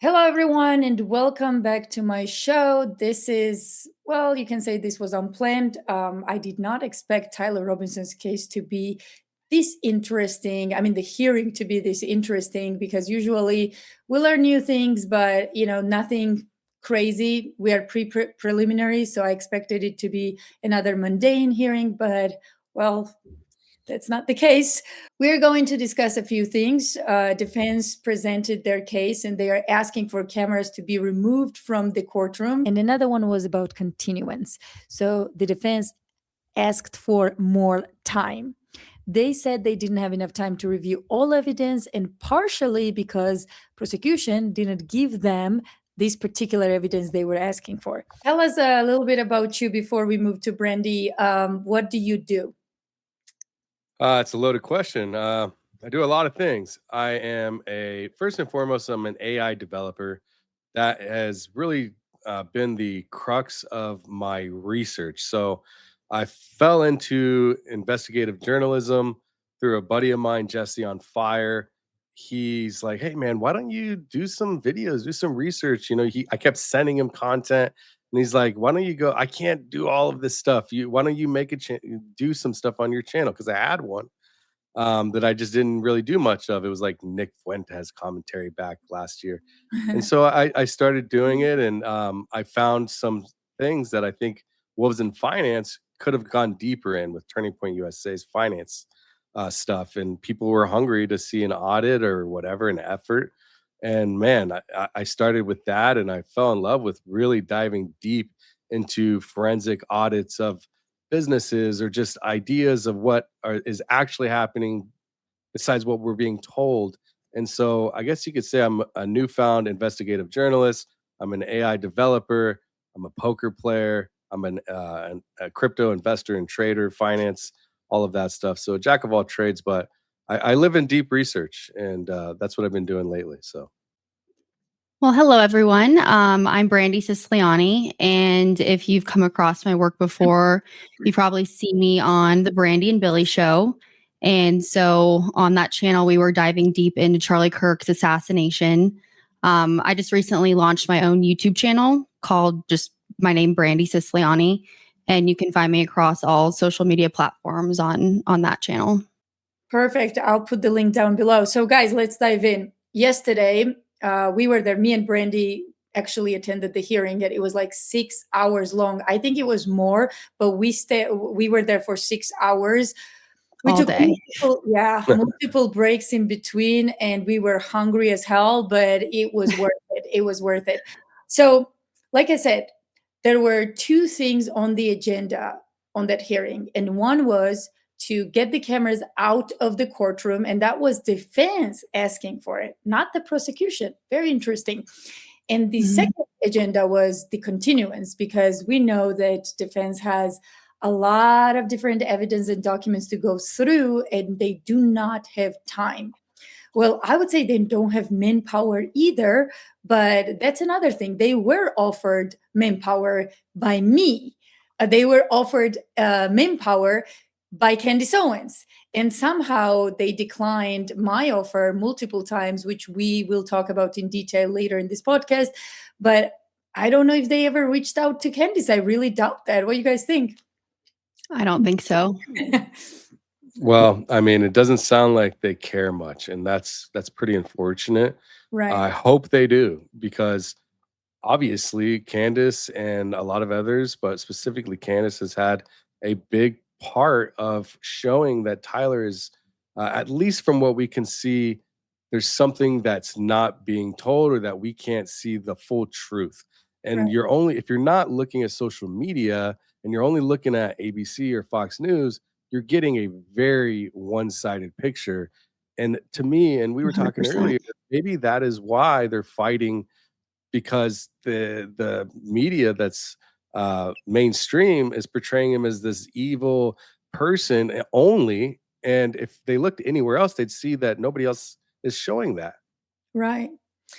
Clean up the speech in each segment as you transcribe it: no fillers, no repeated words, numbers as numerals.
Hello, everyone, and welcome back to my show. This is, well, you can say this was unplanned. I did not expect Tyler Robinson's case to be this interesting. I mean, the hearing to be this interesting because usually we learn new things, but nothing crazy. We are preliminary, so I expected it to be another mundane hearing, but well, that's not the case. We're going to discuss a few things. Defense presented their case and they are asking for cameras to be removed from the courtroom. And another one was about continuance. So the defense asked for more time. They said they didn't have enough time to review all evidence, and partially because prosecution didn't give them this particular evidence they were asking for. Tell us a little bit about you before we move to Brandi. What do you do? It's a loaded question. I do a lot of things. I am first and foremost, I'm an AI developer. That has really been the crux of my research. So I fell into investigative journalism through a buddy of mine, Jesse on Fire. He's like, "Hey man, why don't you do some videos, do some research?" I kept sending him content, and he's like, "Why don't you go? I can't do all of this stuff. Why don't you do some stuff on your channel?" Because I had one that I just didn't really do much of. It was like Nick Fuentes commentary back last year. And so I started doing it, and I found some things that I think Wolves in Finance could have gone deeper in with Turning Point USA's finance stuff. And people were hungry to see an audit or whatever, an effort. And man, I started with that, and I fell in love with really diving deep into forensic audits of businesses or just ideas of is actually happening besides what we're being told. And so I guess you could say I'm a newfound investigative journalist. I'm an AI developer. I'm a poker player. I'm a crypto investor and trader, finance, all of that stuff. So a jack of all trades, but I live in deep research, and that's what I've been doing lately. So. Well, hello, everyone. I'm Brandi Siciliani, and if you've come across my work before, you probably see me on the Brandi and Billy show. And so on that channel, we were diving deep into Charlie Kirk's assassination. I just recently launched my own YouTube channel called just my name, Brandi Siciliani, and you can find me across all social media platforms on that channel. Perfect. I'll put the link down below. So, guys, let's dive in. Yesterday, we were there. Me and Brandi actually attended the hearing, and it was like 6 hours long. I think it was more, but we were there for 6 hours. We All took day. multiple breaks in between, and we were hungry as hell, but it was worth it. It was worth it. So, like I said, there were two things on the agenda on that hearing, and one was to get the cameras out of the courtroom, and that was defense asking for it, not the prosecution. Very interesting. And the second agenda was the continuance, because we know that defense has a lot of different evidence and documents to go through, and they do not have time. Well, I would say they don't have manpower either, but that's another thing. They were offered manpower by me. They were offered manpower by Candace Owens. And somehow they declined my offer multiple times, which we will talk about in detail later in this podcast. But I don't know if they ever reached out to Candace. I really doubt that. What do you guys think? I don't think so. Well, I mean, it doesn't sound like they care much, and that's pretty unfortunate. Right. I hope they do, because obviously Candace and a lot of others, but specifically Candace, has had a big part of showing that Tyler is, at least from what we can see, there's something that's not being told, or that we can't see the full truth. And Right. if you're not looking at social media and you're only looking at ABC or Fox News, you're getting a very one-sided picture. And to me, and we were talking 100%. earlier, maybe that is why they're fighting, because the media that's mainstream is portraying him as this evil person only. And if they looked anywhere else, they'd see that nobody else is showing that. Right.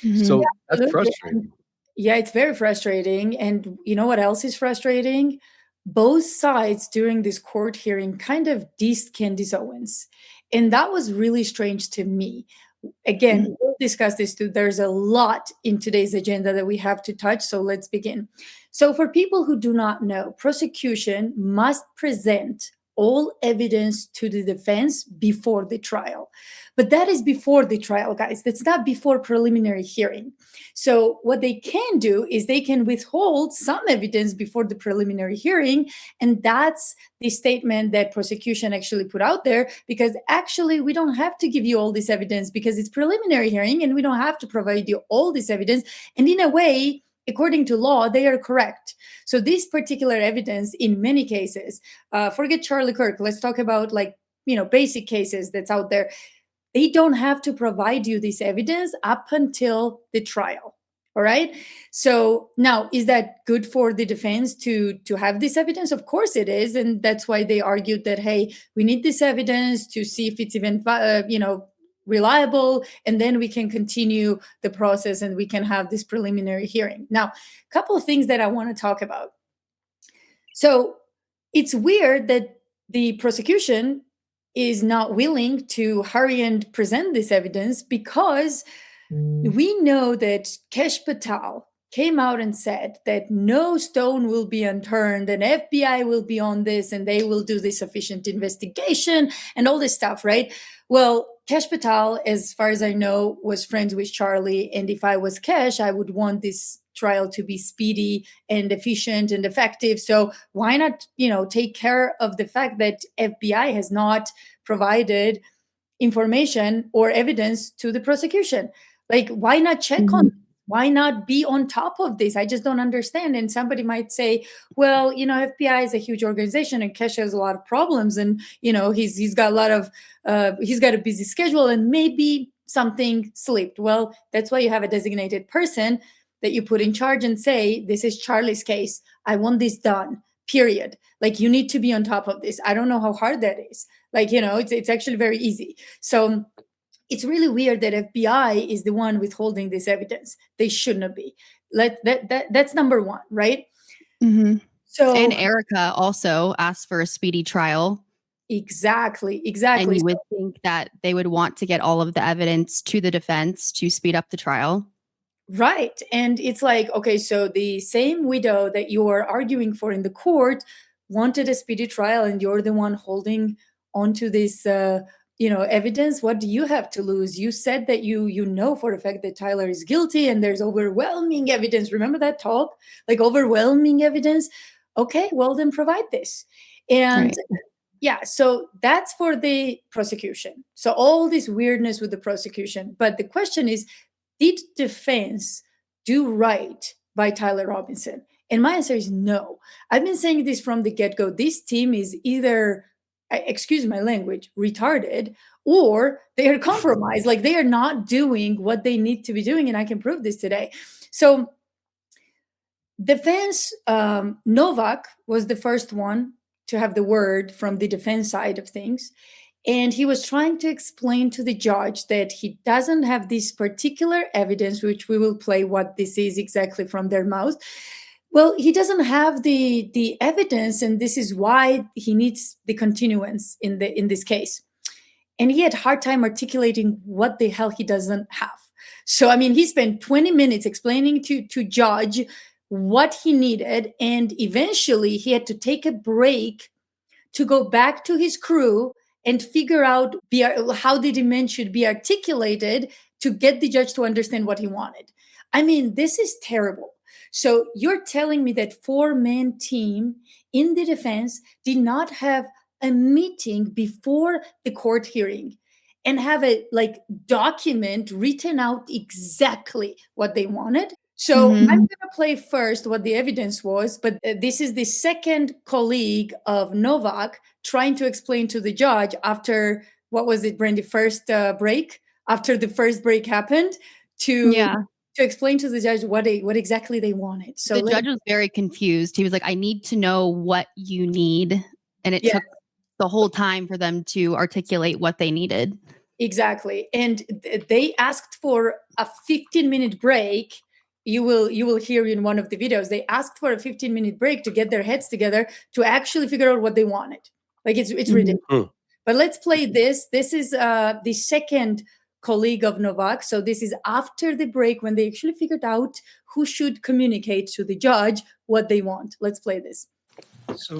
Mhm. So Yeah, that's absolutely. frustrating. Yeah, it's very frustrating. And you know what else is frustrating? Both sides during this court hearing kind of dissed Candace Owens. And that was really strange to me. again, we'll discuss this too. There's a lot in today's agenda that we have to touch. So let's begin. So for people who do not know, prosecution must present all evidence to the defense before the trial. But that is before the trial, guys. That's not before preliminary hearing. So what they can do is they can withhold some evidence before the preliminary hearing. And that's the statement that prosecution actually put out there, because actually we don't have to give you all this evidence because it's preliminary hearing and we don't have to provide you all this evidence. And in a way, according to law, they are correct. So this particular evidence, in many cases, forget Charlie Kirk, let's talk about basic cases that's out there. They don't have to provide you this evidence up until the trial. All right. So now, is that good for the defense to have this evidence? Of course it is. And that's why they argued that, hey, we need this evidence to see if it's even, reliable, and then we can continue the process and we can have this preliminary hearing. Now, a couple of things that I want to talk about. So it's weird that the prosecution is not willing to hurry and present this evidence, because we know that Kesh Patel came out and said that no stone will be unturned and FBI will be on this and they will do the sufficient investigation and all this stuff, right? Well, Kesh Patel, as far as I know, was friends with Charlie. And if I was Kesh, I would want this trial to be speedy and efficient and effective. So why not, take care of the fact that FBI has not provided information or evidence to the prosecution? Like, why not check on? Why not be on top of this? I just don't understand. And somebody might say, well, FBI is a huge organization and Kesh has a lot of problems. And, he's got a lot of, he's got a busy schedule and maybe something slipped. Well, that's why you have a designated person that you put in charge and say, this is Charlie's case. I want this done, period. Like, you need to be on top of this. I don't know how hard that is. Like, it's actually very easy. So it's really weird that FBI is the one withholding this evidence. They shouldn't be. That's number one, right? Mm-hmm. So, and Erica also asked for a speedy trial. Exactly. And you would think that they would want to get all of the evidence to the defense to speed up the trial. Right. And it's like, okay, so the same widow that you are arguing for in the court wanted a speedy trial, and you're the one holding onto this evidence. What do you have to lose? You said that you know for the fact that Tyler is guilty and there's overwhelming evidence. Remember that talk? Like, overwhelming evidence. Okay, well then provide this. And right. Yeah, so that's for the prosecution. So all this weirdness with the prosecution. But the question is, did defense do right by Tyler Robinson? And my answer is no. I've been saying this from the get-go. This team is either, excuse my language, retarded, or they are compromised. Like, they are not doing what they need to be doing, and I can prove this today. So defense, Novak was the first one to have the word from the defense side of things. And he was trying to explain to the judge that he doesn't have this particular evidence, which we will play what this is exactly from their mouth. Well, he doesn't have the evidence, and this is why he needs the continuance in this case. And he had a hard time articulating what the hell he doesn't have. So, I mean, he spent 20 minutes explaining to judge what he needed, and eventually he had to take a break to go back to his crew and figure out how the demand should be articulated to get the judge to understand what he wanted. I mean, this is terrible. So you're telling me that 4-man team in the defense did not have a meeting before the court hearing and have a document written out exactly what they wanted? So I'm going to play first what the evidence was, but this is the second colleague of Novak trying to explain to the judge after, what was it, Brandi, first break? After the first break happened, to explain to the judge what exactly they wanted. So the judge was very confused. He was like, I need to know what you need. And it took the whole time for them to articulate what they needed. Exactly. And they asked for a 15-minute break. You will hear in one of the videos, they asked for a 15-minute break to get their heads together to actually figure out what they wanted. Like, it's ridiculous. But let's play this. This is the second colleague of Novak. So this is after the break when they actually figured out who should communicate to the judge what they want. Let's play this. So,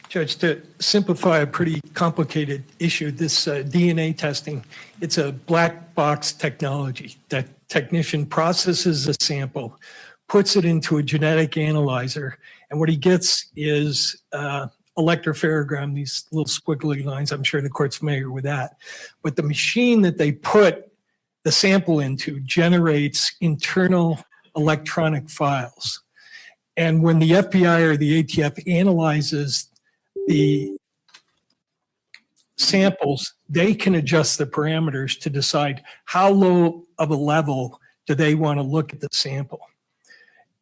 Judge, to simplify a pretty complicated issue, this DNA testing, it's a black box technology. That technician processes a sample, puts it into a genetic analyzer, and what he gets is electropherogram, these little squiggly lines. I'm sure the court's familiar with that. But the machine that they put the sample into generates internal electronic files. And when the FBI or the ATF analyzes the samples, they can adjust the parameters to decide how low of a level do they want to look at the sample.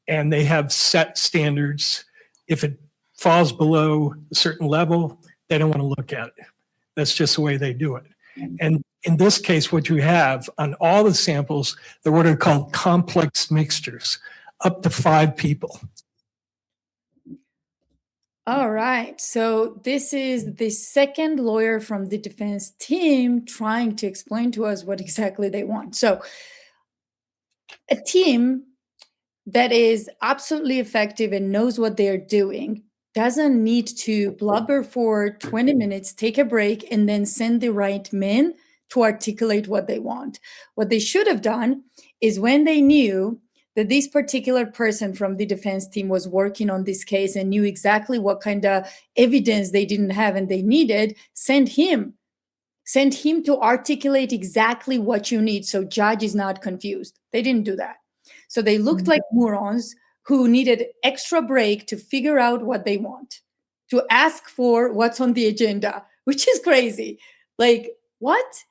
And they have set standards. If it falls below a certain level, they don't want to look at it. That's just the way they do it. And in this case, what you have on all the samples, they're what are called complex mixtures, up to 5 people. All right. So this is the second lawyer from the defense team trying to explain to us what exactly they want. So a team that is absolutely effective and knows what they're doing doesn't need to blubber for 20 minutes, take a break, and then send the right men to articulate what they want. What they should have done is when they knew that this particular person from the defense team was working on this case and knew exactly what kind of evidence they didn't have and they needed, send him to articulate exactly what you need so judge is not confused. They didn't do that. So they looked like morons who needed extra break to figure out what they want, to ask for what's on the agenda, which is crazy. Like, what?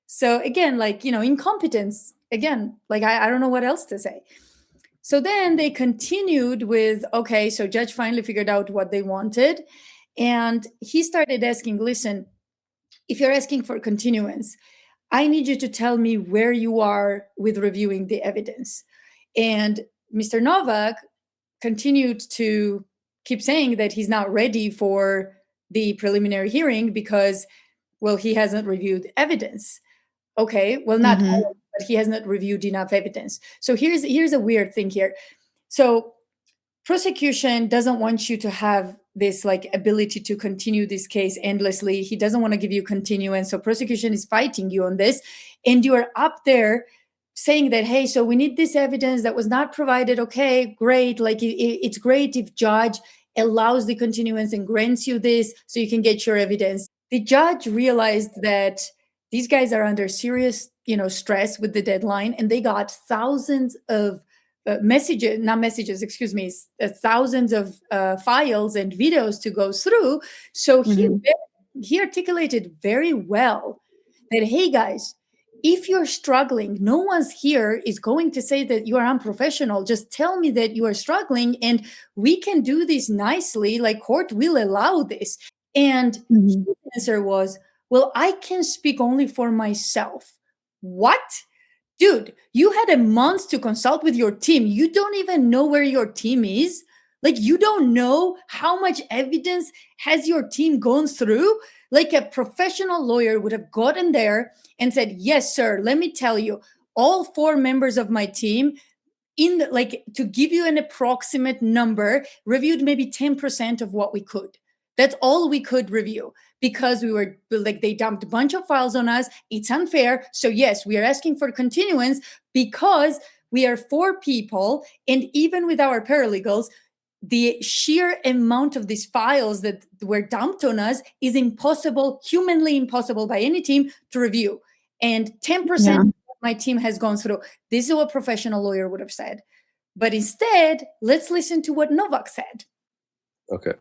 So again, like, incompetence. Again, like, I don't know what else to say. So then they continued with, okay, so judge finally figured out what they wanted. And he started asking, listen, if you're asking for continuance, I need you to tell me where you are with reviewing the evidence. And Mr. Novak continued to keep saying that he's not ready for the preliminary hearing because, well, he hasn't reviewed evidence. Okay, well, not all, but he has not reviewed enough evidence. So here's a weird thing here. So prosecution doesn't want you to have this like ability to continue this case endlessly. He doesn't want to give you continuance. So prosecution is fighting you on this. And you are up there saying that, hey, so we need this evidence that was not provided. Okay, great. Like it's great if judge allows the continuance and grants you this so you can get your evidence. The judge realized that these guys are under serious, stress with the deadline, and they got thousands of thousands of files and videos to go through. So he articulated very well that, hey guys, if you're struggling, no one's here is going to say that you are unprofessional. Just tell me that you are struggling and we can do this nicely, like court will allow this. And his answer was, well, I can speak only for myself. What? Dude, you had a month to consult with your team. You don't even know where your team is. Like, you don't know how much evidence has your team gone through. Like, a professional lawyer would have gotten there and said, yes, sir, let me tell you, all 4 members of my team, to give you an approximate number, reviewed maybe 10% of what we could. That's all we could review because we were like, they dumped a bunch of files on us. It's unfair. So yes, we are asking for continuance because we are 4 people. And even with our paralegals, the sheer amount of these files that were dumped on us is impossible, humanly impossible by any team to review. And 10% of my team has gone through. This is what a professional lawyer would have said. But instead, let's listen to what Novak said. Okay.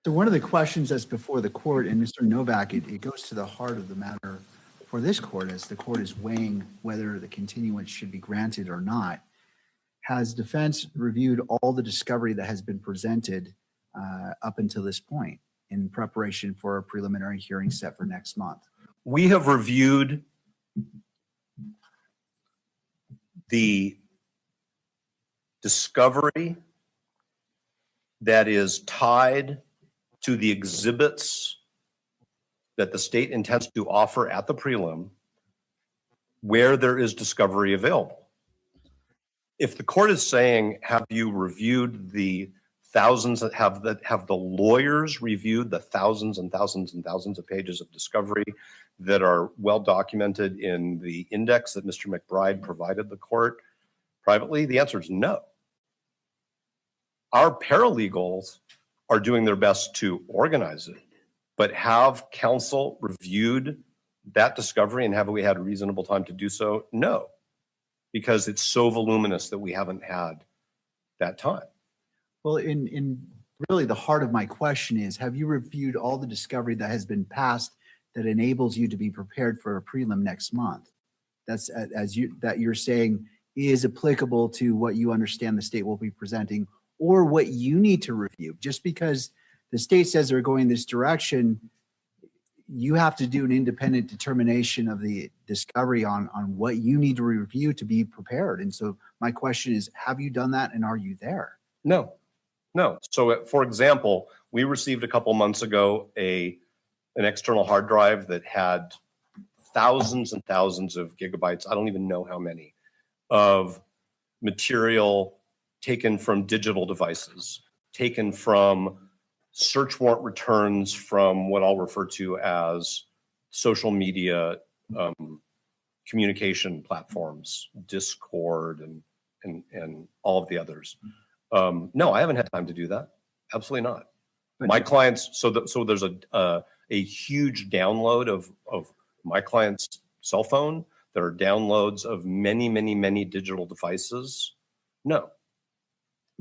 So one of the questions that's before the court, and Mr. Novak, it goes to the heart of the matter for this court as the court is weighing whether the continuance should be granted or not. Has defense reviewed all the discovery that has been presented up until this point in preparation for a preliminary hearing set for next month? We have reviewed the discovery that is tied to the exhibits that the state intends to offer at the prelim where there is discovery available. If the court is saying, have you reviewed the thousands that have the lawyers reviewed the thousands and thousands and thousands of pages of discovery that are well documented in the index that Mr. McBride provided the court privately? The answer is no. Our paralegals are doing their best to organize it, but have counsel reviewed that discovery and have we had reasonable time to do so? No, because it's so voluminous that we haven't had that time. Well, in really the heart of my question is, have you reviewed all the discovery that has been passed that enables you to be prepared for a prelim next month? That's that you're saying is applicable to what you understand the state will be presenting or what you need to review. Just because the state says they're going this direction, you have to do an independent determination of the discovery on what you need to review to be prepared. And so my question is, have you done that and are you there? No. So for example, we received a couple months ago an external hard drive that had thousands and thousands of gigabytes, I don't even know how many, of material taken from digital devices, taken from search warrant returns from what I'll refer to as social media communication platforms, Discord and all of the others. No, I haven't had time to do that. Absolutely not. My clients, so there's a huge download of my client's cell phone. There are downloads of many, many, many digital devices. No,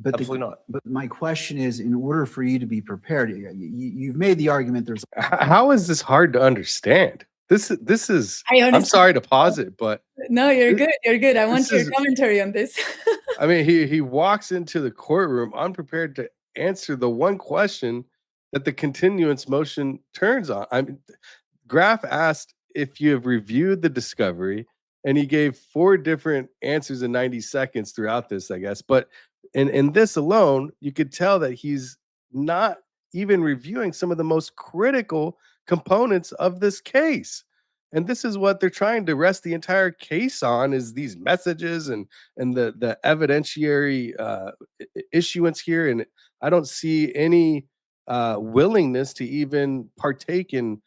absolutely not. But my question is, in order for you to be prepared, you've made the argument there's... How is this hard to understand? This is, I'm sorry to pause it, but... No, you're good. You're good. I want your commentary on this. I mean, he walks into the courtroom unprepared to answer the one question that the continuance motion turns on. I mean, Graf asked if you have reviewed the discovery, and he gave 4 different answers in 90 seconds throughout this, I guess. But in this alone, you could tell that he's not even reviewing some of the most critical components of this case. And this is what they're trying to rest the entire case on, is these messages and the evidentiary issuance here. And I don't see any willingness to even partake in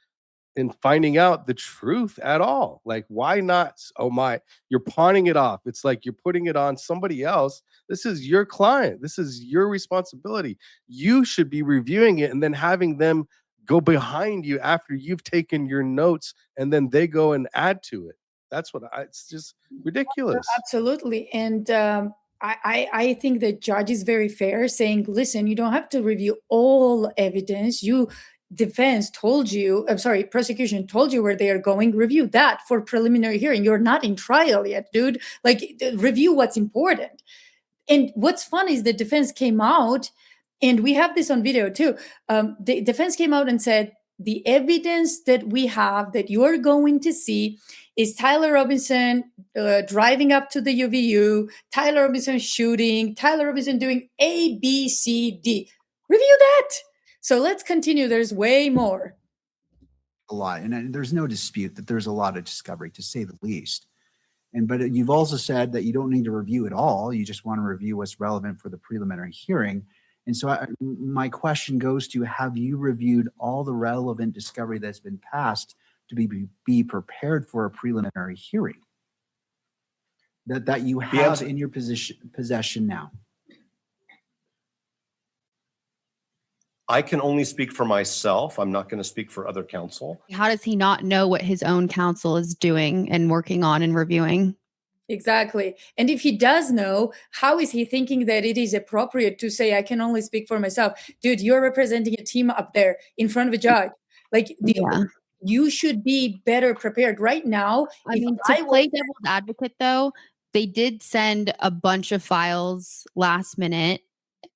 finding out the truth at all. Like, why not? Oh my, you're pawning it off. It's like you're putting it on somebody else. This is your client. This is your responsibility. You should be reviewing it and then having them go behind you after you've taken your notes, and then they go and add to it. That's what it's just ridiculous. Absolutely. And I think the judge is very fair, saying, listen, you don't have to review all evidence. Prosecution told you where they are going. Review that for preliminary hearing. You're not in trial yet, dude. Like, review what's important. And what's fun is the defense came out, and we have this on video too. The defense came out and said, the evidence that we have that you're going to see is Tyler Robinson driving up to the UVU, Tyler Robinson shooting, Tyler Robinson doing A, B, C, D. Review that. So let's continue. There's way more. A lot. And there's no dispute that there's a lot of discovery, to say the least. But you've also said that you don't need to review it all. You just want to review what's relevant for the preliminary hearing. And so my question goes to, have you reviewed all the relevant discovery that's been passed to be prepared for a preliminary hearing that you have in your possession now? I can only speak for myself. I'm not going to speak for other counsel. How does he not know what his own counsel is doing and working on and reviewing? Exactly. And if he does know, how is he thinking that it is appropriate to say, I can only speak for myself? Dude, you're representing a team up there in front of a judge. Like, you should be better prepared right now. I mean, to play devil's advocate, though, they did send a bunch of files last minute,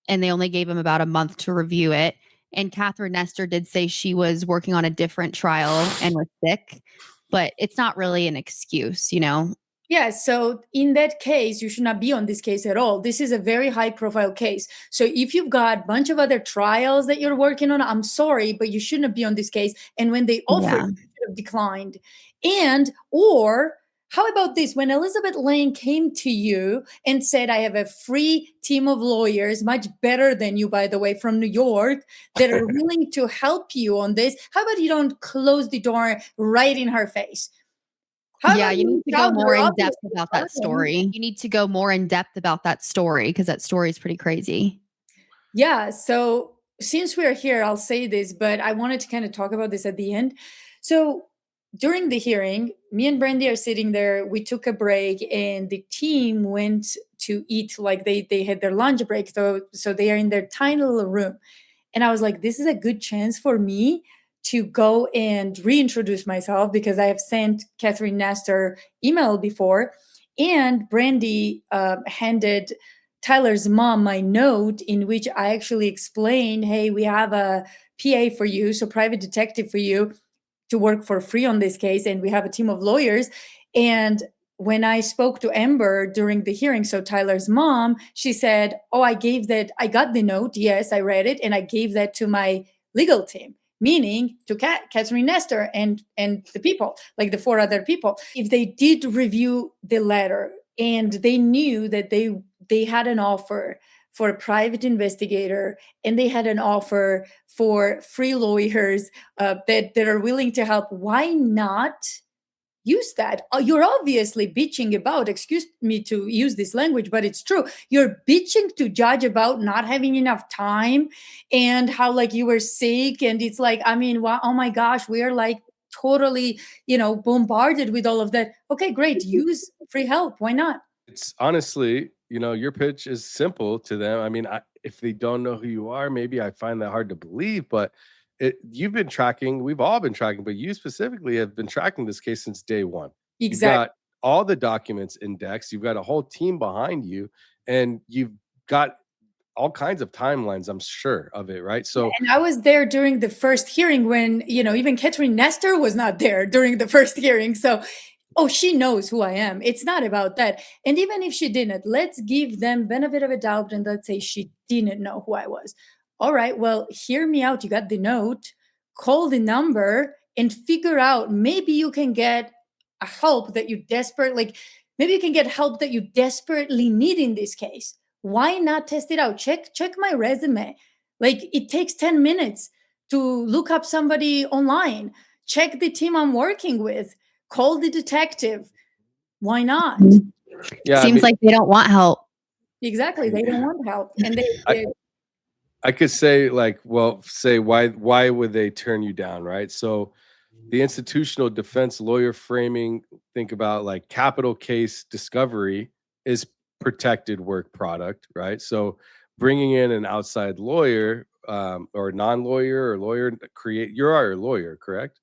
and they only gave him about a month to review it. And Catherine Nestor did say she was working on a different trial and was sick, but it's not really an excuse, you know? Yeah, so in that case, you should not be on this case at all. This is a very high profile case. So if you've got a bunch of other trials that you're working on, I'm sorry, but you shouldn't be on this case. And when they offered, Yeah. you should have declined. And, or how about this? When Elizabeth Lane came to you and said, I have a free team of lawyers, much better than you, by the way, from New York, that are willing to help you on this, how about you don't close the door right in her face? Yeah, you need to go more in depth obviously about that story. You need to go more in depth about that story because that story is pretty crazy. Yeah. So since we're here, I'll say this, but I wanted to kind of talk about this at the end. So during the hearing, me and Brandi are sitting there. We took a break and the team went to eat, like they had their lunch break. So they are in their tiny little room. And I was like, this is a good chance for me to go and reintroduce myself because I have sent Catherine Nestor email before. And Brandi handed Tyler's mom my note in which I actually explained, hey, we have a PA for you, so private detective for you to work for free on this case. And we have a team of lawyers. And when I spoke to Amber during the hearing, so Tyler's mom, she said, oh, I got the note. Yes, I read it. And I gave that to my legal team, meaning to Catherine Nestor and the people, like the 4 other people. If they did review the letter and they knew that they had an offer for a private investigator and they had an offer for free lawyers that are willing to help, why not use that? You're obviously bitching about, excuse me to use this language, but it's true. You're bitching to judge about not having enough time and how like you were sick. And it's like, I mean, wow, oh my gosh, we are like totally, bombarded with all of that. Okay, great. Use free help. Why not? It's honestly, your pitch is simple to them. I mean, if they don't know who you are, maybe I find that hard to believe, but you've been tracking, we've all been tracking, but you specifically have been tracking this case since day one. You've Exactly. got all the documents indexed, you've got a whole team behind you, and you've got all kinds of timelines, I'm sure of it, right? So And I was there during the first hearing when, even Catherine Nestor was not there during the first hearing. So, she knows who I am. It's not about that. And even if she didn't, let's give them benefit of a doubt and let's say she didn't know who I was. All right, well, hear me out. You got the note, call the number and figure out, maybe you can get a help that you maybe you can get help that you desperately need in this case. Why not test it out? Check my resume. Like it takes 10 minutes to look up somebody online. Check the team I'm working with. Call the detective. Why not? yeah, Seems like they don't want help. Exactly. They don't want help. And I could say why would they turn you down, right? So the institutional defense lawyer framing, think about like capital case discovery is protected work product, right? So bringing in an outside lawyer or non-lawyer or lawyer you're a lawyer, correct?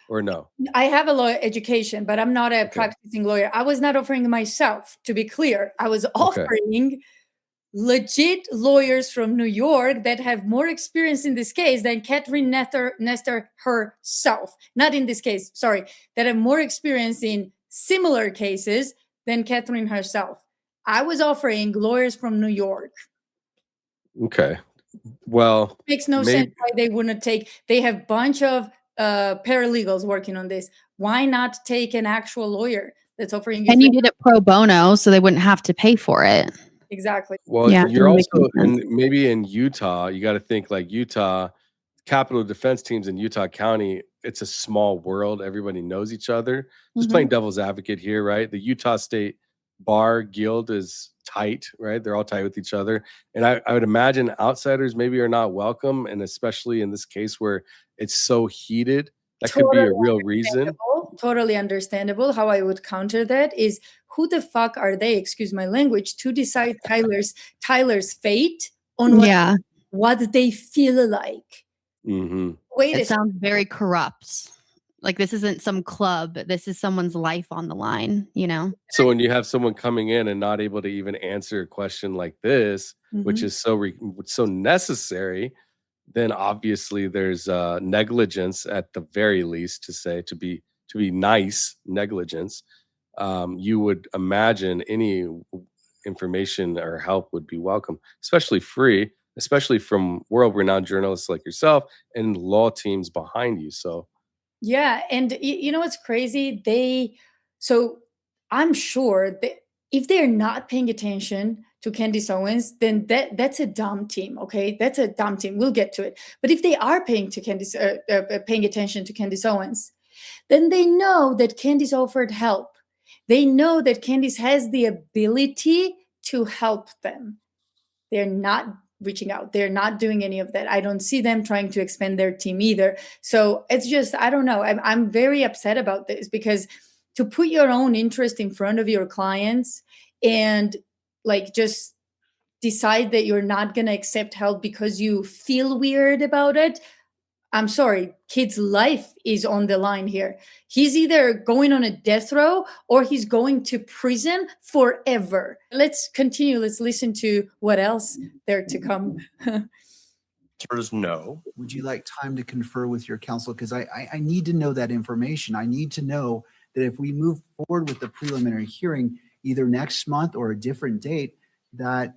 Or no? I have a law education, but I'm not a practicing lawyer. I was not offering myself, to be clear. I was offering legit lawyers from New York that have more experience in this case than Catherine Nestor herself. Not in this case, sorry, that have more experience in similar cases than Catherine herself. I was offering lawyers from New York. Okay. Well, Makes no sense why they wouldn't they have a bunch of paralegals working on this. Why not take an actual lawyer that's offering you? And you did it pro bono, so they wouldn't have to pay for it. Exactly. Well, Yeah, you're that makes also sense. maybe in Utah, you got to think like Utah, capital defense teams in Utah County, it's a small world. Everybody knows each other. Just playing devil's advocate here, right? The Utah State Bar Guild is tight, right? They're all tight with each other. And I would imagine outsiders maybe are not welcome. And especially in this case where it's so heated, that could be a real reason. Totally understandable. How I would counter that is, who the fuck are they, excuse my language, to decide Tyler's fate on what they feel like? Wait, it sounds very corrupt. Like this isn't some club. This is someone's life on the line, So when you have someone coming in and not able to even answer a question like this, which is so necessary, then obviously there's negligence at the very least, to be nice, negligence. you would imagine any information or help would be welcome, especially free, especially from world-renowned journalists like yourself and law teams behind you. So Yeah, and you know what's crazy? So I'm sure that if they're not paying attention to Candace Owens, then that's a dumb team. Okay, that's a dumb team. We'll get to it. But if they are paying attention to Candace Owens, then they know that Candace offered help. They know that Candace has the ability to help them. They're not reaching out. They're not doing any of that. I don't see them trying to expand their team either. So it's just, I don't know. I'm very upset about this because to put your own interest in front of your clients and like just decide that you're not going to accept help because you feel weird about it. I'm sorry, kid's life is on the line here. He's either going on a death row or he's going to prison forever. Let's continue. Let's listen to what else there to come. Answer is no. Would you like time to confer with your counsel? Because I need to know that information. I need to know that if we move forward with the preliminary hearing, either next month or a different date, that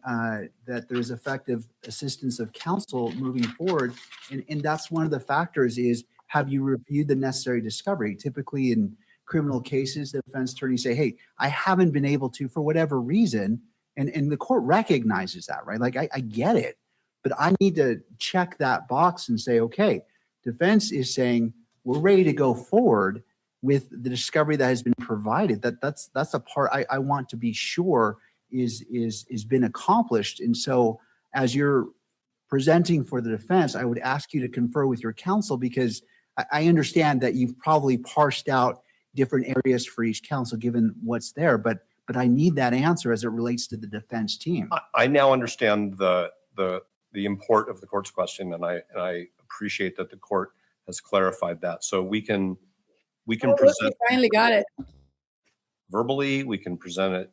there's effective assistance of counsel moving forward. And that's one of the factors is, have you reviewed the necessary discovery? Typically in criminal cases, the defense attorneys say, hey, I haven't been able to for whatever reason. And the court recognizes that, right? Like, I get it, but I need to check that box and say, okay, defense is saying we're ready to go forward with the discovery that has been provided. That's a part I want to be sure is been accomplished. And so as you're presenting for the defense, I would ask you to confer with your counsel, because I understand that you've probably parsed out different areas for each counsel given what's there, but I need that answer as it relates to the defense team. I now understand the import of the court's question, and I appreciate that the court has clarified that. So we can present. We finally got it. Verbally, we can present it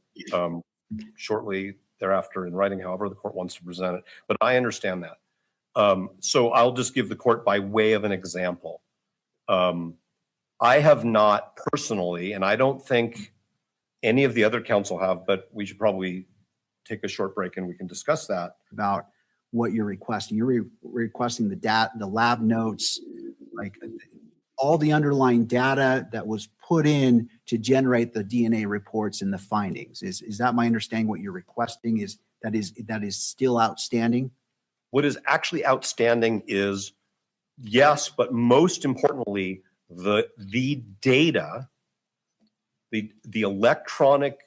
shortly thereafter in writing, however the court wants to present it. But I understand that. So I'll just give the court by way of an example. I have not personally, and I don't think any of the other counsel have, but we should probably take a short break and we can discuss that. About what you're requesting. You're requesting the lab notes, like all the underlying data that was put in to generate the DNA reports and the findings. Is that my understanding? What you're requesting is that is still outstanding? What is actually outstanding is, yes, but most importantly, the data, the electronic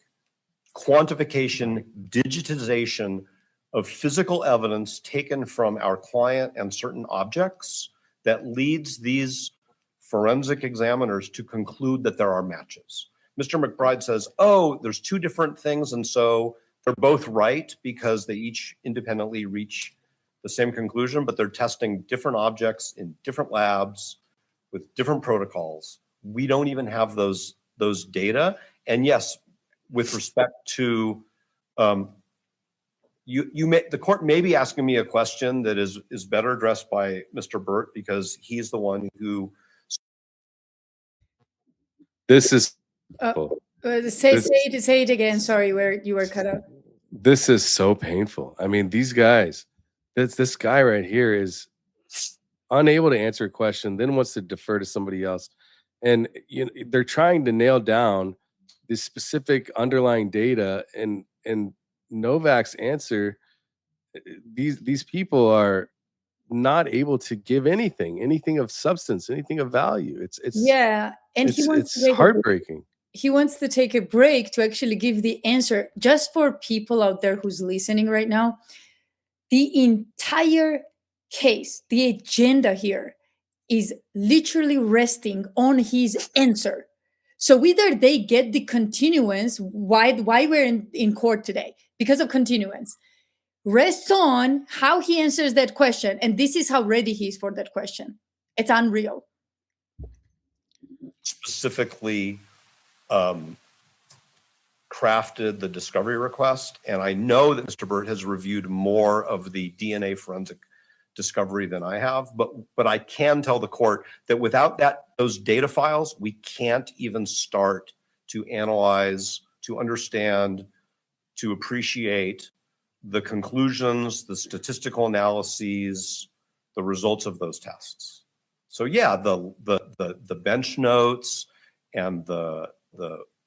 quantification, digitization of physical evidence taken from our client and certain objects that leads these forensic examiners to conclude that there are matches. Mr. McBride says, oh, there's two different things, and so they're both right because they each independently reach the same conclusion, but they're testing different objects in different labs with different protocols. We don't even have those data. And yes, with respect to the court may be asking me a question that is better addressed by Mr. Burt, because he's the one who. this is Say it again. Sorry, where you were cut out. this is so painful. I mean, these guys, this guy right here is unable to answer a question, then wants to defer to somebody else. And they're trying to nail down the specific underlying data, and Novak's answer, these people are not able to give anything of substance, anything of value. It's Yeah, and it's heartbreaking. He wants to take a break to actually give the answer. Just for people out there who's listening right now, the entire case, the agenda here is literally resting on his answer. So either they get the continuance, why we're in court today, because of continuance, rests on how he answers that question. And this is how ready he is for that question. It's unreal. Specifically crafted the discovery request. And I know that Mr. Burt has reviewed more of the DNA forensic discovery than I have, but I can tell the court that without those data files, we can't even start to analyze, to understand, to appreciate the conclusions, the statistical analyses, the results of those tests. So yeah, the bench notes and the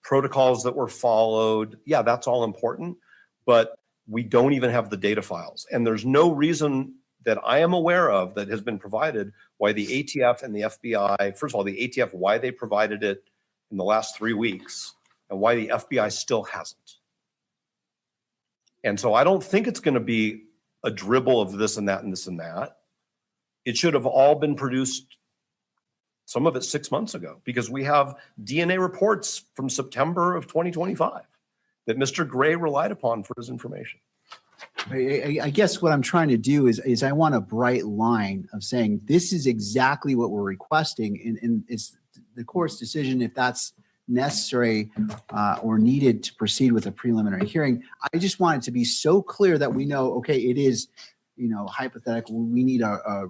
protocols that were followed, yeah, that's all important, but we don't even have the data files. And there's no reason that I am aware of that has been provided why the ATF and the FBI, first of all, the ATF, why they provided it in the last 3 weeks and why the FBI still hasn't. And so I don't think it's going to be a dribble of this and that and this and that. It should have all been produced, some of it 6 months ago, because we have DNA reports from September of 2025 that Mr. Gray relied upon for his information. I guess what I'm trying to do is I want a bright line of saying this is exactly what we're requesting, and it's the court's decision if that's necessary or needed to proceed with a preliminary hearing. I just want it to be so clear that we know, okay, it is, hypothetical. We need a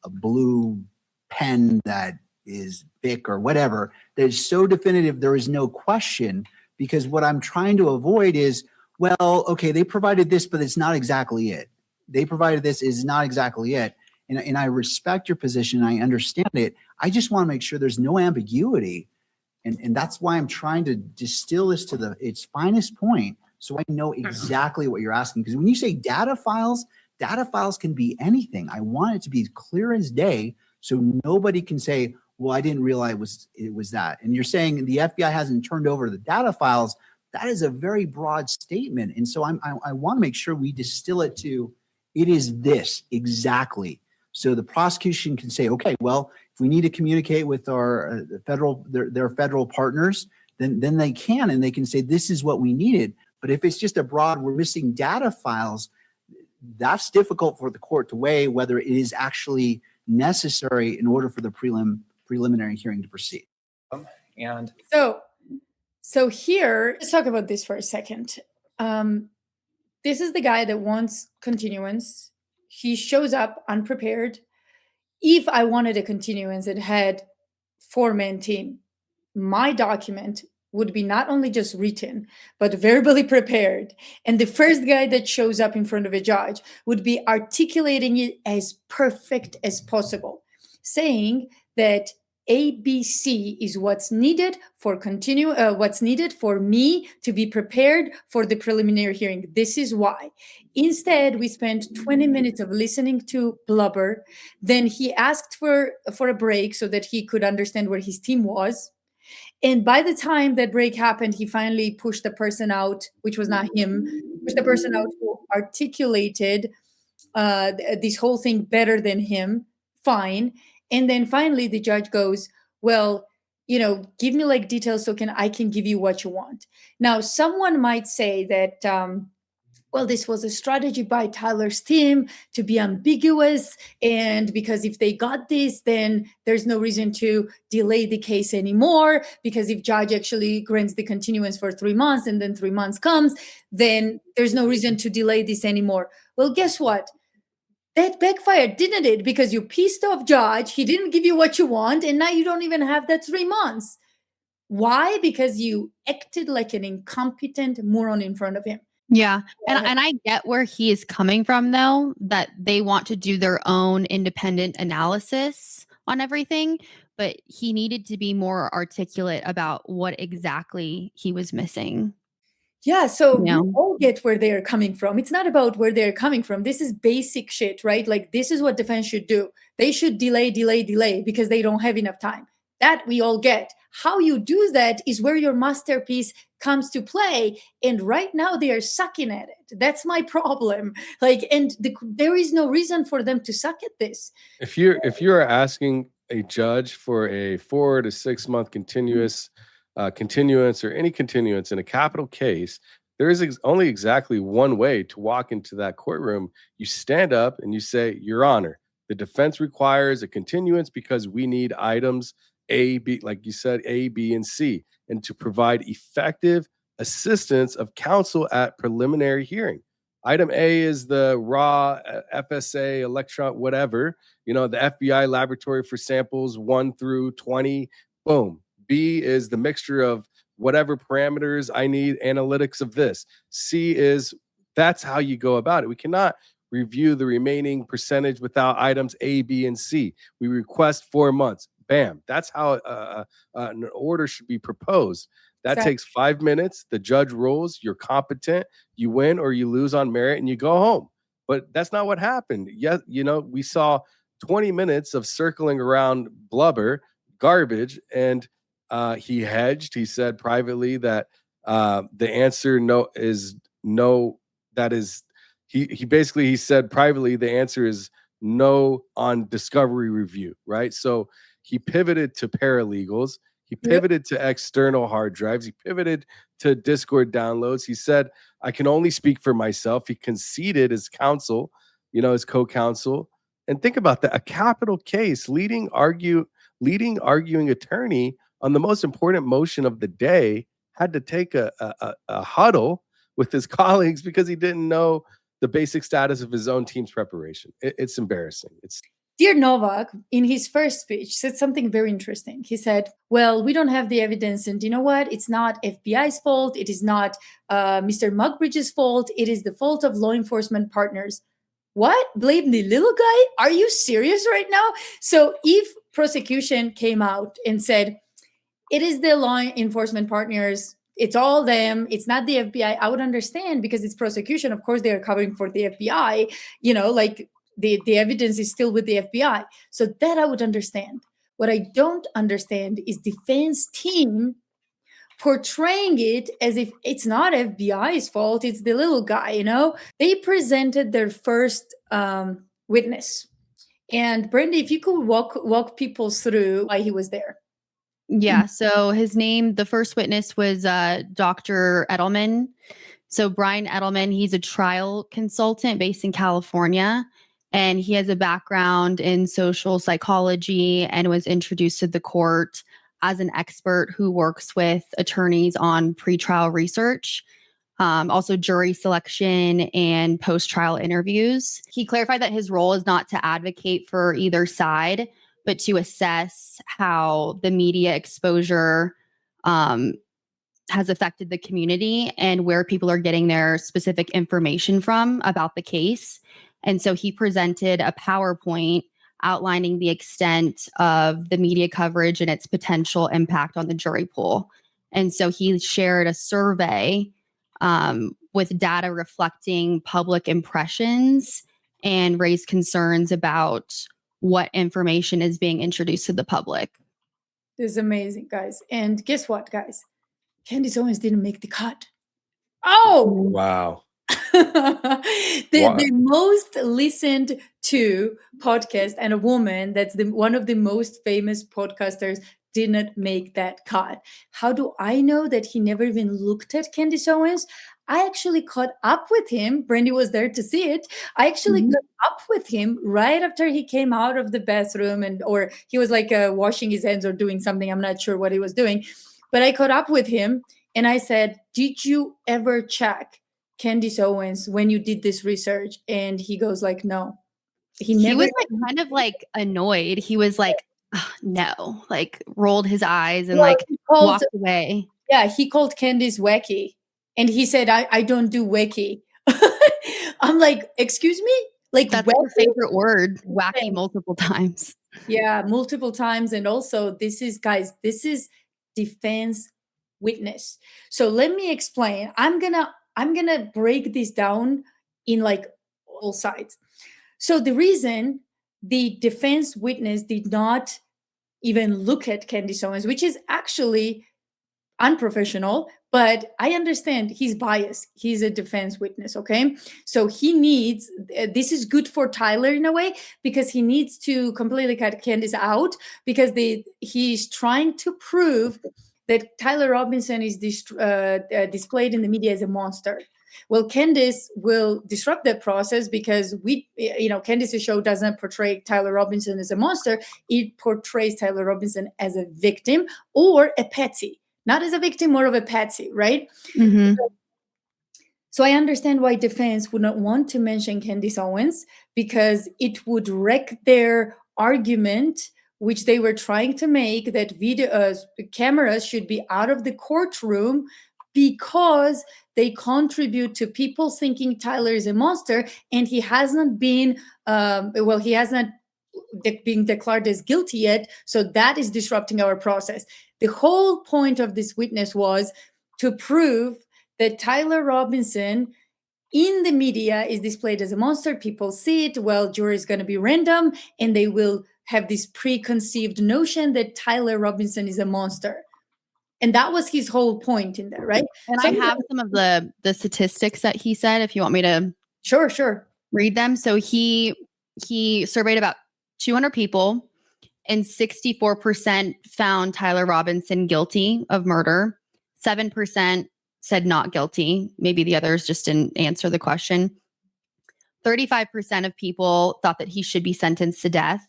blue pen that is Bic or whatever that is so definitive there is no question, because what I'm trying to avoid is, well, okay, they provided this, but it's not exactly it. They provided this is not exactly it. And I respect your position. I understand it. I just want to make sure there's no ambiguity. And that's why I'm trying to distill this to its finest point so I know exactly what you're asking. Because when you say data files can be anything. I want it to be clear as day so nobody can say, well, I didn't realize it was that. And you're saying the FBI hasn't turned over the data files. That is a very broad statement. And so I want to make sure we distill it to, it is this exactly. So the prosecution can say, okay, well, if we need to communicate with our their federal partners, then they can, and they can say, this is what we needed. But if it's just a broad, we're missing data files, that's difficult for the court to weigh whether it is actually necessary in order for the preliminary hearing to proceed. And So here, let's talk about this for a second. This is the guy that wants continuance. He shows up unprepared. If I wanted a continuance that had 4-man team, my document would be not only just written, but verbally prepared. And the first guy that shows up in front of a judge would be articulating it as perfect as possible, saying that ABC is what's needed for what's needed for me to be prepared for the preliminary hearing. This is why. Instead, we spent 20 minutes of listening to blubber. Then he asked for a break so that he could understand where his team was. And by the time that break happened, he finally pushed the person out, which was not him, pushed the person out who articulated this whole thing better than him. Fine. And then finally the judge goes, well, give me like details so I can give you what you want. Now, someone might say that, well, this was a strategy by Tyler's team to be ambiguous. And because if they got this, then there's no reason to delay the case anymore. Because if judge actually grants the continuance for 3 months and then 3 months comes, then there's no reason to delay this anymore. Well, guess what? That backfired, didn't it? Because you pissed off judge, he didn't give you what you want, and now you don't even have that 3 months. Why? Because you acted like an incompetent moron in front of him. Yeah. And I get where he is coming from, though, that they want to do their own independent analysis on everything, but he needed to be more articulate about what exactly he was missing. Yeah, so we all get where they're coming from. It's not about where they're coming from. This is basic shit, right? Like, this is what defense should do. They should delay because they don't have enough time. That we all get. How you do that is where your masterpiece comes to play. And right now they are sucking at it. That's my problem. There is no reason for them to suck at this. If you're asking a judge for a 4 to 6 month continuance or any continuance in a capital case, there is only exactly one way to walk into that courtroom. You stand up and you say, Your Honor, the defense requires a continuance because we need items A, B, like you said, A, B, and C, and to provide effective assistance of counsel at preliminary hearing. Item A is the raw FSA, electron, whatever, the FBI laboratory for samples 1 through 20, boom. B is the mixture of whatever parameters I need, analytics of this. C is, that's how you go about it. We cannot review the remaining percentage without items A, B, and C. We request 4 months. Bam. That's how an order should be proposed. That Exactly. takes 5 minutes. The judge rules. You're competent. You win or you lose on merit, and you go home. But that's not what happened. Yes, we saw 20 minutes of circling around blubber, garbage, and he hedged. He said privately that the answer no is no. That is, he said privately the answer is no on discovery review, right? So he pivoted to paralegals. He pivoted to external hard drives. He pivoted to Discord downloads. He said, I can only speak for myself. He conceded his counsel, his co-counsel. And think about that, a capital case, leading arguing attorney on the most important motion of the day had to take a huddle with his colleagues because he didn't know the basic status of his own team's preparation. It's embarrassing. Dear Novak, in his first speech, said something very interesting. He said, well, we don't have the evidence, and you know what? It's not FBI's fault. It is not Mr. Mugbridge's fault. It is the fault of law enforcement partners. What? Blame the little guy? Are you serious right now? So if prosecution came out and said, it is the law enforcement partners, it's all them, it's not the FBI, I would understand because it's prosecution. Of course, they are covering for the FBI, the evidence is still with the FBI. So that I would understand. What I don't understand is defense team portraying it as if it's not FBI's fault, it's the little guy, They presented their first witness. And Brandi, if you could walk people through why he was there. Yeah, so the first witness was Dr. Edelman. So Brian Edelman, he's a trial consultant based in California. And he has a background in social psychology and was introduced to the court as an expert who works with attorneys on pretrial research, also jury selection and post-trial interviews. He clarified that his role is not to advocate for either side, but to assess how the media exposure has affected the community and where people are getting their specific information from about the case. And so he presented a PowerPoint outlining the extent of the media coverage and its potential impact on the jury pool. And so he shared a survey with data reflecting public impressions and raised concerns about what information is being introduced to the public. This is amazing, guys. And guess what, guys? Candace Owens didn't make the cut. Oh! Wow. The most listened to podcast, and a woman that's one of the most famous podcasters didn't make that cut. How do I know that he never even looked at Candace Owens? I actually caught up with him. Brandi was there to see it. I actually caught up with him right after he came out of the bathroom or he was like washing his hands or doing something. I'm not sure what he was doing, but I caught up with him and I said, did you ever check Candace Owens when you did this research? And he goes like, no. He was like kind of like annoyed. He was like, no, like rolled his eyes and walked away. Yeah, he called Candace wacky. And he said, I don't do wacky. I'm like, excuse me? Like that's your favorite word, wacky, multiple times. Yeah, multiple times. And also this is defense witness. So let me explain. I'm gonna break this down in like all sides. So the reason the defense witness did not even look at Candace Owens, which is actually unprofessional, but I understand he's biased. He's a defense witness, okay? So he needs, this is good for Tyler in a way, because he needs to completely cut Candace out because he's trying to prove that Tyler Robinson is displayed in the media as a monster. Well, Candace will disrupt that process because Candace's show doesn't portray Tyler Robinson as a monster. It portrays Tyler Robinson as a victim or a patsy. Not as a victim, more of a patsy, right? Mm-hmm. So I understand why defense would not want to mention Candace Owens because it would wreck their argument which they were trying to make that video cameras should be out of the courtroom because they contribute to people thinking Tyler is a monster, and he hasn't been he hasn't being declared as guilty yet, so that is disrupting our process. The whole point of this witness was to prove that Tyler Robinson in the media is displayed as a monster. People see it. Well, jury is going to be random, and they will have this preconceived notion that Tyler Robinson is a monster. And that was his whole point in there, right? And I have some of the statistics that he said, if you want me to Sure. read them. So he surveyed about 200 people, and 64% found Tyler Robinson guilty of murder. 7% said not guilty. Maybe the others just didn't answer the question. 35% of people thought that he should be sentenced to death.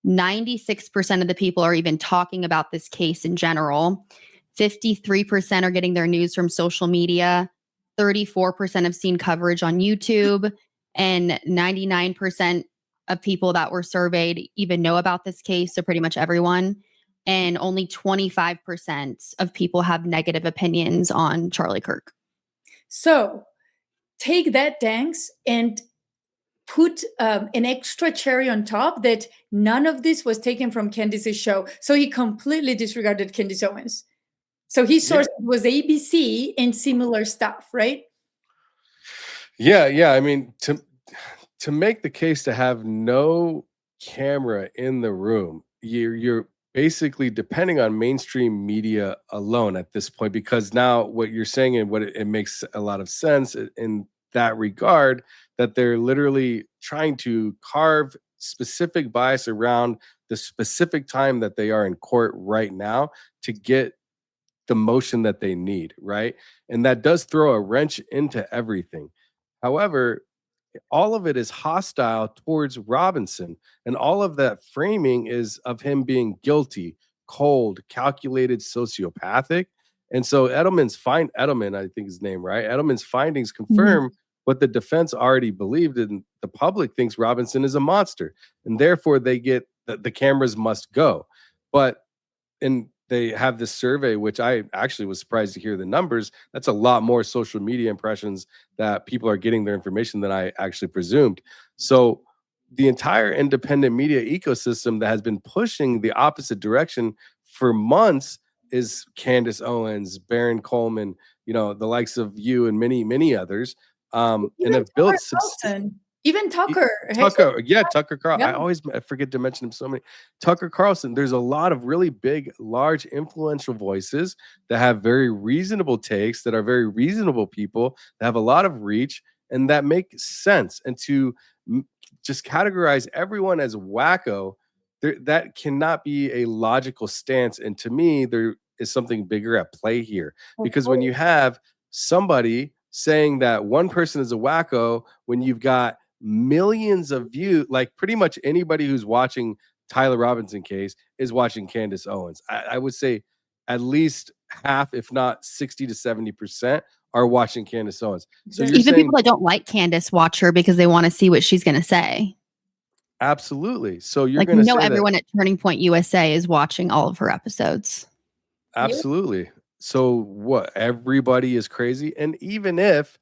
96% of the people are even talking about this case in general. 53% are getting their news from social media. 34% have seen coverage on YouTube. And 99% of people that were surveyed even know about this case. So pretty much everyone. And only 25% of people have negative opinions on Charlie Kirk. So take that, Danks, and put an extra cherry on top that none of this was taken from Candace's show. So he completely disregarded Candace Owens. So his source was ABC and similar stuff, right? Yeah. I mean, to make the case to have no camera in the room, you're basically depending on mainstream media alone at this point, because now what you're saying and what it makes a lot of sense in that regard, that they're literally trying to carve specific bias around the specific time that they are in court right now to get the motion that they need, right? And that does throw a wrench into everything. However, all of it is hostile towards Robinson, and all of that framing is of him being guilty, cold, calculated, sociopathic. And so Edelman, I think his name, right? Edelman's findings confirm what the defense already believed, and the public thinks Robinson is a monster, and therefore they get the cameras must go. But they have this survey, which I actually was surprised to hear the numbers. That's a lot more social media impressions that people are getting their information than I actually presumed. So the entire independent media ecosystem that has been pushing the opposite direction for months is Candace Owens, Baron Coleman, the likes of you and many, many others. And have built even Tucker. Tucker Carlson. Yeah. I forget to mention him so many. Tucker Carlson. There's a lot of really big, large, influential voices that have very reasonable takes, that are very reasonable people, that have a lot of reach, and that make sense. And to just categorize everyone as wacko, that cannot be a logical stance. And to me, there is something bigger at play here. Because when you have somebody saying that one person is a wacko, when you've got millions of views, like pretty much anybody who's watching Tyler Robinson case is watching Candace Owens. I would say at least half, if not 60 to 70%, are watching Candace Owens. So you're even saying, people that don't like Candace watch her because they want to see what she's going to say. Absolutely. So you're like, going to say everyone at Turning Point USA is watching all of her episodes. Absolutely. So what? Everybody is crazy. And even if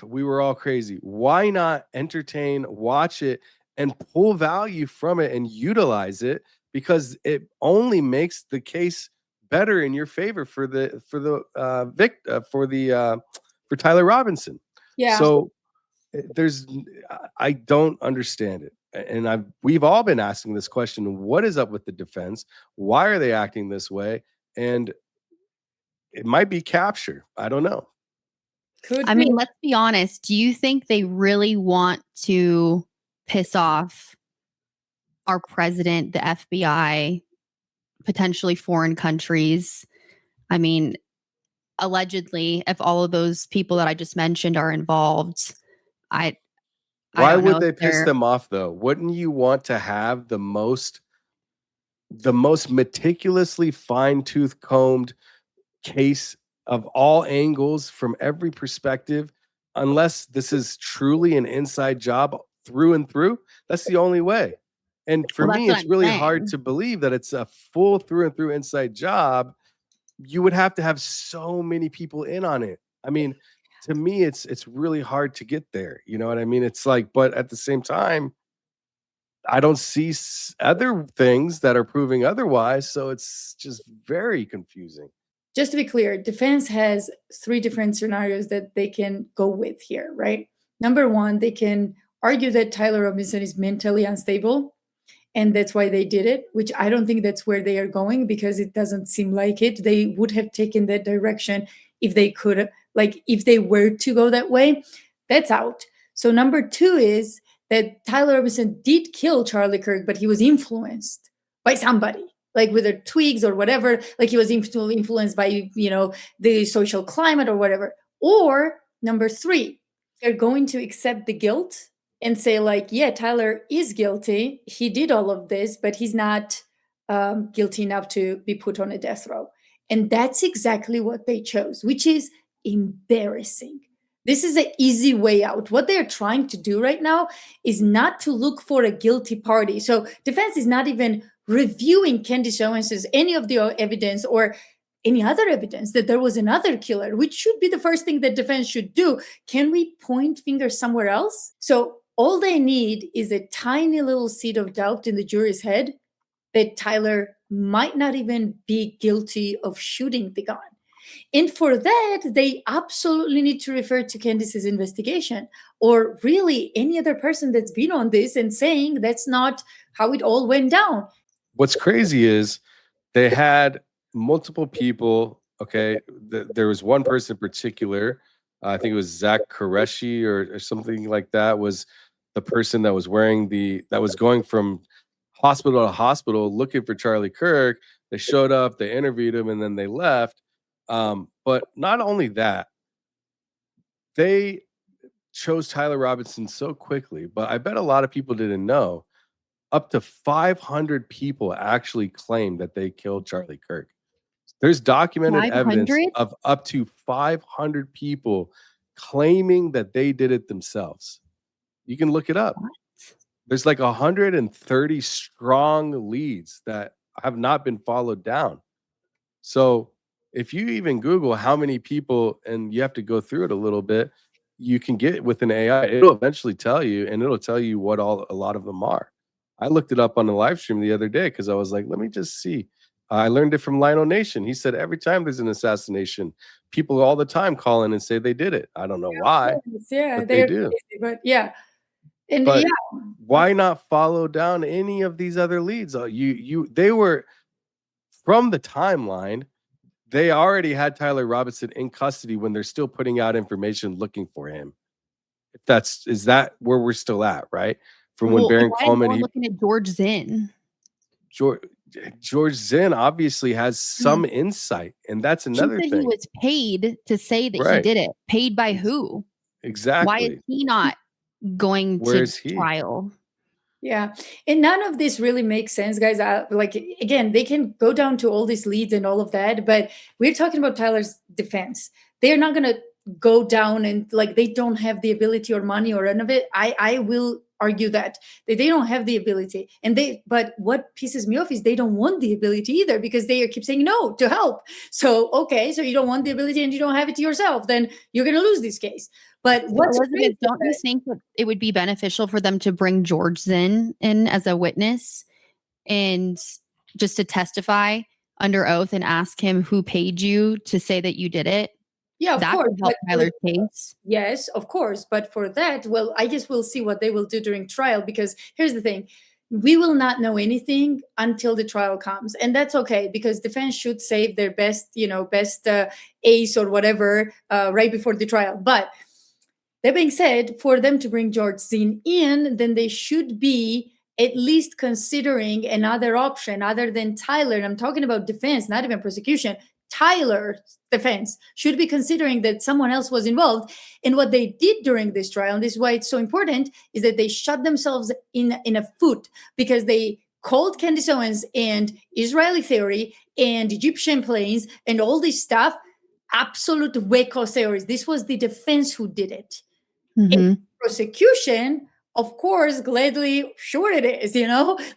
we were all crazy, why not entertain, watch it, and pull value from it and utilize it? Because it only makes the case better in your favor for Tyler Robinson. Yeah. So I don't understand it. And we've all been asking this question: what is up with the defense? Why are they acting this way? And it might be capture. I don't know. I mean, let's be honest. Do you think they really want to piss off our president, the FBI, potentially foreign countries? I mean, allegedly, if all of those people that I just mentioned are involved, Why would they piss them off, though? Wouldn't you want to have the most meticulously fine-tooth combed case of all angles from every perspective, unless this is truly an inside job through and through? That's the only way. And for Well, that's me, what it's I'm really saying. hard to believe that it's a full through and through inside job. You would have to have so many people in on it. I mean, to me, it's really hard to get there. You know what I mean? It's like, but at the same time, I don't see other things that are proving otherwise. So it's just very confusing. Just to be clear, defense has three different scenarios that they can go with here, right? Number one, they can argue that Tyler Robinson is mentally unstable, and that's why they did it, which I don't think that's where they are going, because it doesn't seem like it. They would have taken that direction if they could, like if they were to go that way. That's out. So number two is that Tyler Robinson did kill Charlie Kirk, but he was influenced by somebody, like with their twigs or whatever, like he was influenced by, the social climate or whatever. Or number three, they're going to accept the guilt and say, like, yeah, Tyler is guilty. He did all of this, but he's not guilty enough to be put on a death row. And that's exactly what they chose, which is embarrassing. This is an easy way out. What they're trying to do right now is not to look for a guilty party. So defense is not even reviewing Candace Owens' any of the evidence or any other evidence that there was another killer, which should be the first thing that defense should do. Can we point fingers somewhere else? So all they need is a tiny little seed of doubt in the jury's head that Tyler might not even be guilty of shooting the gun. And for that, they absolutely need to refer to Candace's investigation, or really any other person that's been on this and saying that's not how it all went down. What's crazy is they had multiple people. Okay. There was one person in particular. I think it was Zach Qureshi or something like that, was the person that was that was going from hospital to hospital looking for Charlie Kirk. They showed up, they interviewed him, and then they left. But not only that, they chose Tyler Robinson so quickly, but I bet a lot of people didn't know. Up to 500 people actually claimed that they killed Charlie Kirk. There's documented evidence 500? of up to 500 people claiming that they did it themselves. You can look it up. What? There's like 130 strong leads that have not been followed down. So if you even Google how many people, and you have to go through it a little bit, you can get with an AI. It'll eventually tell you, and it'll tell you what a lot of them are. I looked it up on the live stream the other day because I was like, let me just see. I learned it from Lionel Nation. He said every time there's an assassination, people all the time call in and say they did it. I don't know why, Yeah, but they do. crazy, but yeah. And But yeah, why not follow down any of these other leads? They were, from the timeline, they already had Tyler Robinson in custody when they're still putting out information looking for him. Is that where we're still at, right? From when Baron why Coleman, are we looking at George Zinn? George Zinn obviously has some insight, and that's another He said thing. he was paid to say that he Right. did it. Paid by who? Exactly. Why is he not going Where's to he? trial? yeah. And none of this really makes sense, guys. Like, again, they can go down to all these leads and all of that, but we're talking about Tyler's defense. They're not going to go down and, like, they don't have the ability or money or none of it. I will argue that they don't have the ability, but what pisses me off is they don't want the ability either, because they keep saying no to help. So okay, so you don't want the ability and you don't have it yourself, then you're going to lose this case. But what's Elizabeth, don't you think that it would be beneficial for them to bring George Zinn in as a witness and just to testify under oath and ask him who paid you to say that you did it? Yeah, of That course. would help but- Tyler's case. Yes, of course. But for that, well, I guess we'll see what they will do during trial, because here's the thing. We will not know anything until the trial comes. And that's okay, because defense should save their best ace or whatever right before the trial. But that being said, for them to bring George Zinn in, then they should be at least considering another option other than Tyler. And I'm talking about defense, not even prosecution. Tyler's defense should be considering that someone else was involved. And what they did during this trial, and this is why it's so important, is that they shot themselves in a foot, because they called Candace Owens and Israeli theory and Egyptian planes and all this stuff absolute wacko theories. This was the defense who did it. Mhm. Prosecution of course, gladly, sure it is,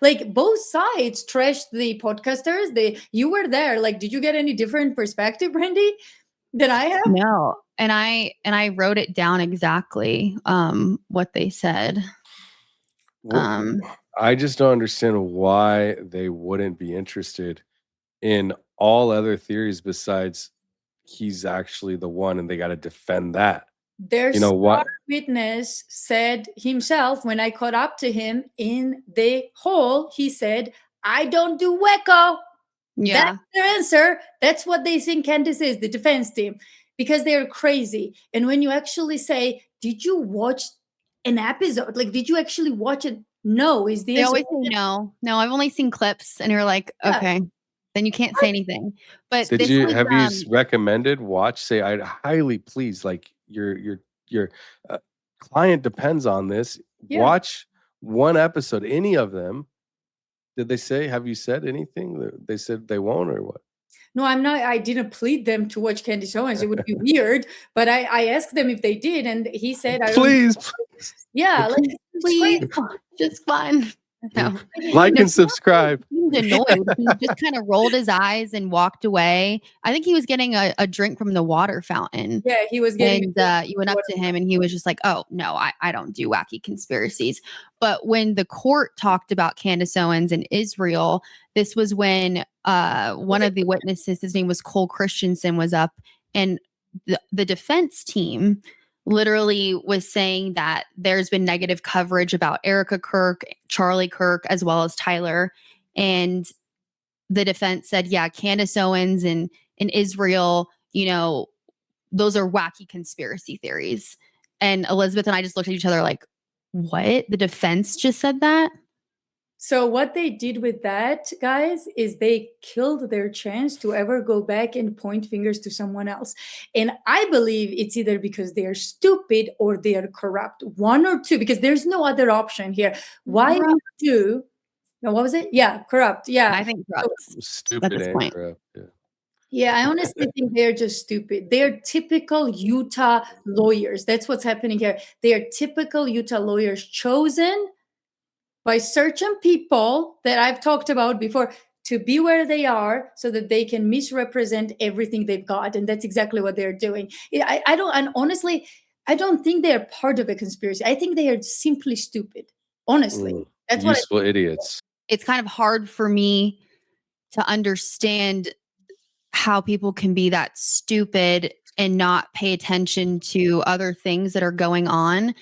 like both sides trashed the podcasters. You were there. Like, did you get any different perspective, Brandi, than I have? No. And I wrote it down exactly what they said. Well, I just don't understand why they wouldn't be interested in all other theories besides he's actually the one and they got to defend that. Their You know star what? witness said himself, when I caught up to him in the hall, he said, I don't do wacko. Yeah. That's their answer. That's what they think Candace is, the defense team, because they're crazy. And when you actually say, did you watch an episode? Like, did you actually watch it? No, is the They answer. always say no. No, I've only seen clips, and you're like, Yeah. okay, then you can't say anything. But Did this you was, have you recommended watch? Say, I'd highly please, like your client depends on this. Yeah. Watch one episode, any of them. Did they say? Have you said anything? They said they won't, or what? No, I'm not. I didn't plead them to watch Candace Owens. It would be weird. But I asked them if they did, and he said, "I don't." Please, Yeah, like, please, just fun. No. like No, and subscribe. He was annoyed. He just kind of rolled his eyes and walked away. I think he was getting a drink from the water fountain. Yeah, he was getting. And you went up to him and he was just like, oh, no, I don't do wacky conspiracies. But when the court talked about Candace Owens and Israel, this was when one of the witnesses, his name was Cole Christensen, was up, and the defense team literally was saying that there's been negative coverage about Erica Kirk, Charlie Kirk, as well as Tyler. And the defense said, yeah, Candace Owens and Israel, those are wacky conspiracy theories. And Elizabeth and I just looked at each other like, what? The defense just said that? So what they did with that, guys, is they killed their chance to ever go back and point fingers to someone else. And I believe it's either because they are stupid or they are corrupt. One or two, because there's no other option here. Why Corrupt. do? No, what was it? Yeah, corrupt. Yeah. I think corrupt. Stupid At this and point. corrupt. Yeah. Yeah, I honestly think they're just stupid. They're typical Utah lawyers. That's what's happening here. They are typical Utah lawyers chosen by certain people that I've talked about before to be where they are so that they can misrepresent everything they've got. And that's exactly what they're doing. And honestly, I don't think they're part of a conspiracy. I think they are simply stupid. Honestly. That's what Useful idiots. It's kind of hard for me to understand how people can be that stupid and not pay attention to other things that are going on,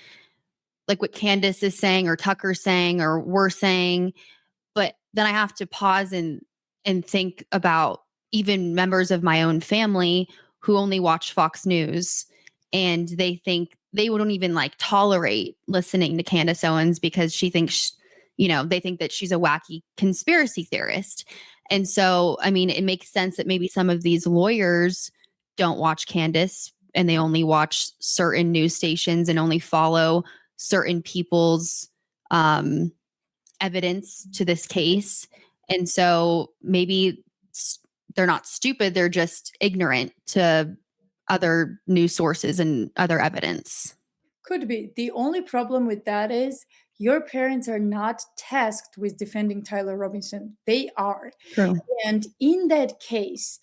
like what Candace is saying or Tucker's saying or we're saying. But then I have to pause and think about even members of my own family who only watch Fox News, and they think they wouldn't even like tolerate listening to Candace Owens because she thinks, they think that she's a wacky conspiracy theorist. And so, I mean, it makes sense that maybe some of these lawyers don't watch Candace and they only watch certain news stations and only follow certain people's evidence to this case. And so maybe they're not stupid, they're just ignorant to other news sources and other evidence. Could be. The only problem with that is your parents are not tasked with defending Tyler Robinson. They are. True. And in that case,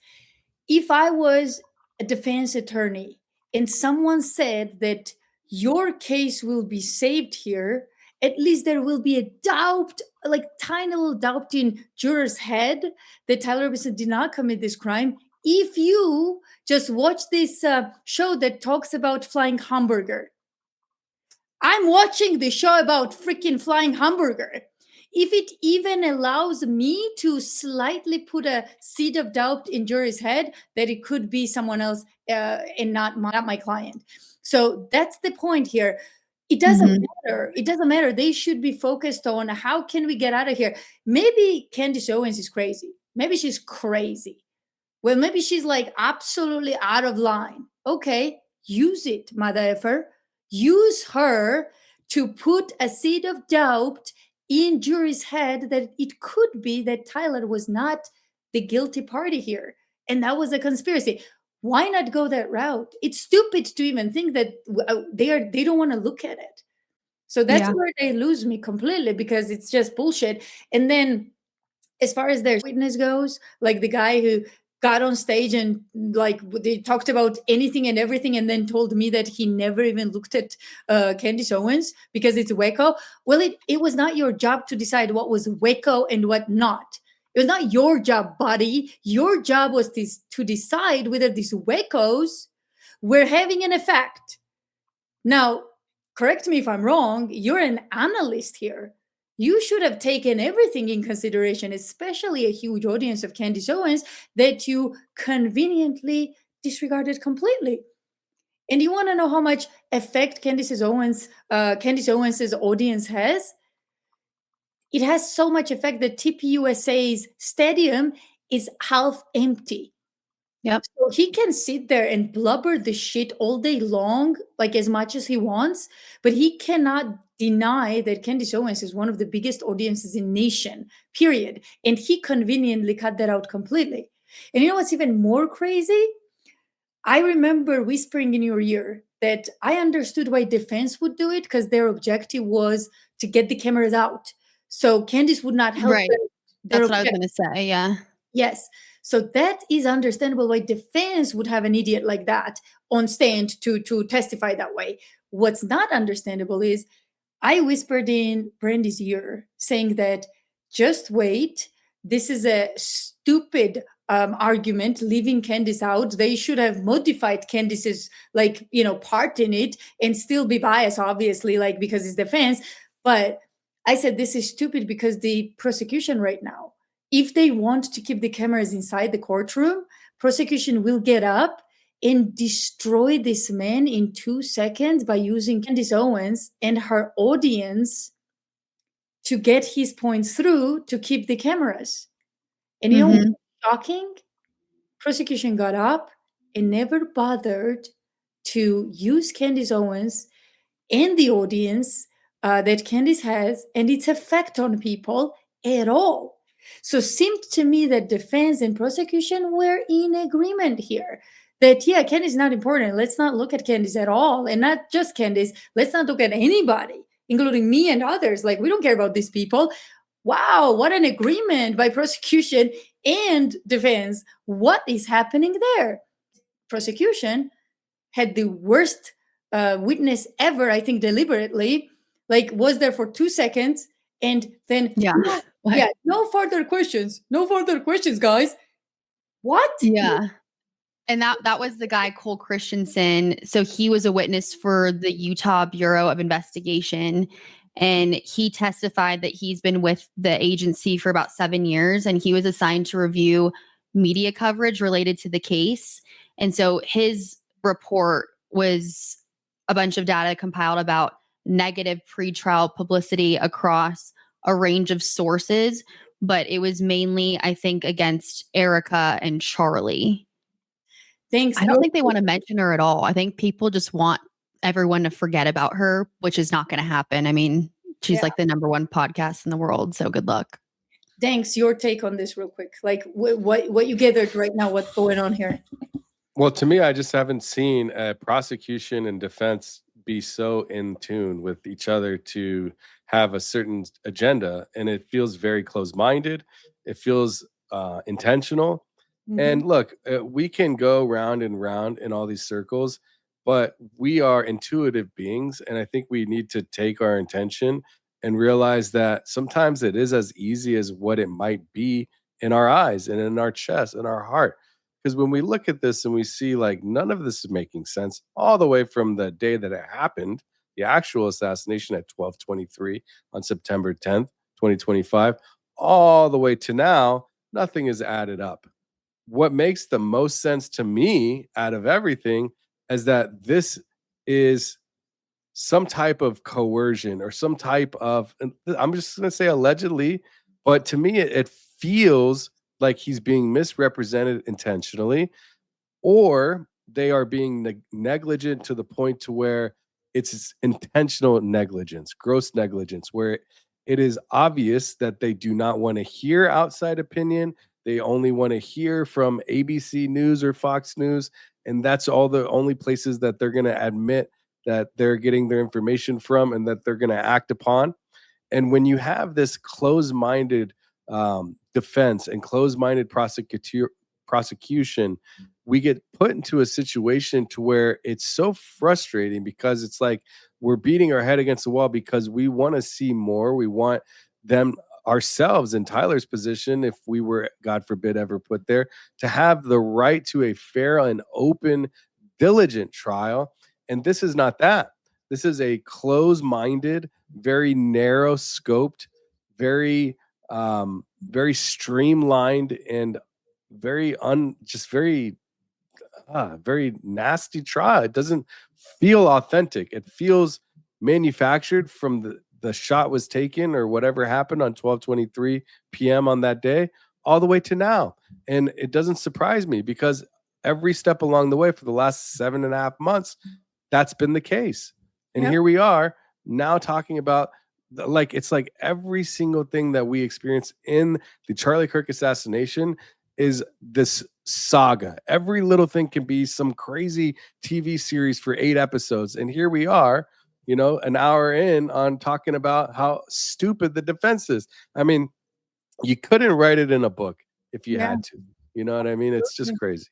if I was a defense attorney and someone said that your case will be saved here, at least there will be a doubt, like tiny little doubt in jurors' head that Tyler Robinson did not commit this crime. If you just watch this show that talks about flying hamburger, I'm watching the show about freaking flying hamburger. If it even allows me to slightly put a seed of doubt in jury's head that it could be someone else and not my client. So that's the point here. It doesn't matter. It doesn't matter. They should be focused on how can we get out of here. Maybe Candace Owens is crazy. Maybe she's crazy. Well, maybe she's like absolutely out of line. Okay, use it, mother effer. Use her to put a seed of doubt in jury's head that it could be that Tyler was not the guilty party here. And that was a conspiracy. Why not go that route? It's stupid to even think that they don't want to look at it. So that's Yeah. where they lose me completely, because it's just bullshit. And then as far as their witness goes, like the guy who got on stage and like they talked about anything and everything, and then told me that he never even looked at Candace Owens because it's wacko. Well, it was not your job to decide what was wacko and what not. It was not your job, buddy. Your job was to decide whether these wackos were having an effect. Now, correct me if I'm wrong, you're an analyst here. You should have taken everything in consideration, especially a huge audience of Candace Owens that you conveniently disregarded completely. And you want to know how much effect Candace Owens' audience has? It has so much effect that TPUSA's stadium is half empty. Yep. So he can sit there and blubber the shit all day long, like as much as he wants, but he cannot deny that Candace Owens is one of the biggest audiences in nation, period. And he conveniently cut that out completely. And you know what's even more crazy? I remember whispering in your ear that I understood why defense would do it, because their objective was to get the cameras out. So Candace would not help Right. their That's what I was objective. going to say. Yeah. Yes. So that is understandable why defense would have an idiot like that on stand to testify that way. What's not understandable is I whispered in Brandy's ear saying that just wait, this is a stupid argument, leaving Candice out. They should have modified Candice's part in it and still be biased, obviously, like because it's defense. But I said this is stupid because the prosecution right now, if they want to keep the cameras inside the courtroom, prosecution will get up and destroy this man in 2 seconds by using Candace Owens and her audience to get his points through to keep the cameras. And you know what's shocking? Prosecution got up and never bothered to use Candace Owens and the audience that Candace has and its effect on people at all. So it seemed to me that defense and prosecution were in agreement here. That, yeah, Candace is not important. Let's not look at Candace at all. And not just Candace. Let's not look at anybody, including me and others. Like, we don't care about these people. Wow, what an agreement by prosecution and defense. What is happening there? Prosecution had the worst witness ever, I think deliberately, like was there for 2 seconds and then no further questions. No further questions, guys. What? Yeah. And that was the guy, Cole Christensen. So he was a witness for the Utah Bureau of Investigation. And he testified that he's been with the agency for about 7 years. And he was assigned to review media coverage related to the case. And so his report was a bunch of data compiled about negative pretrial publicity across a range of sources. But it was mainly, I think, against Erica and Charlie. Thanks. I don't think they want to mention her at all. I think people just want everyone to forget about her, which is not going to happen. I mean, she's like the #1 podcast in the world. So good luck. Thanks. Your take on this real quick. Like what you gathered right now, what's going on here? Well, to me, I just haven't seen a prosecution and defense be so in tune with each other to have a certain agenda. And it feels very close-minded. It feels intentional. Mm-hmm. And look, we can go round and round in all these circles, but we are intuitive beings. And I think we need to take our intention and realize that sometimes it is as easy as what it might be in our eyes and in our chest and our heart. Because when we look at this and we see like none of this is making sense, all the way from the day that it happened, the actual assassination at 12:23 on September 10th, 2025, all the way to now, nothing is added up. What makes the most sense to me out of everything is that this is some type of coercion or some type of, I'm just going to say allegedly, but to me, it feels like he's being misrepresented intentionally, or they are being negligent to the point to where it's intentional negligence, gross negligence, where it is obvious that they do not want to hear outside opinion. They only want to hear from ABC News or Fox News. And that's all the only places that they're going to admit that they're getting their information from and that they're going to act upon. And when you have this closed-minded defense and closed-minded prosecution, we get put into a situation to where it's so frustrating because it's like we're beating our head against the wall because we want to see more. We want them ourselves in Tyler's position, if we were, God forbid, ever put there, to have the right to a fair and open, diligent trial. And this is not that. This is a closed-minded, very narrow scoped, very very streamlined and very very nasty trial. It doesn't feel authentic. It feels manufactured from the shot was taken or whatever happened on 12:23 p.m. on that day all the way to now. And it doesn't surprise me because every step along the way for the last 7.5 months, that's been the case. And Yep. here we are now talking about like it's like every single thing that we experienced in the Charlie Kirk assassination is this saga. Every little thing can be some crazy TV series for 8 episodes. And here we are, an hour in on talking about how stupid the defense is. I mean, you couldn't write it in a book if you Yeah. had to. You know what I mean? It's just crazy.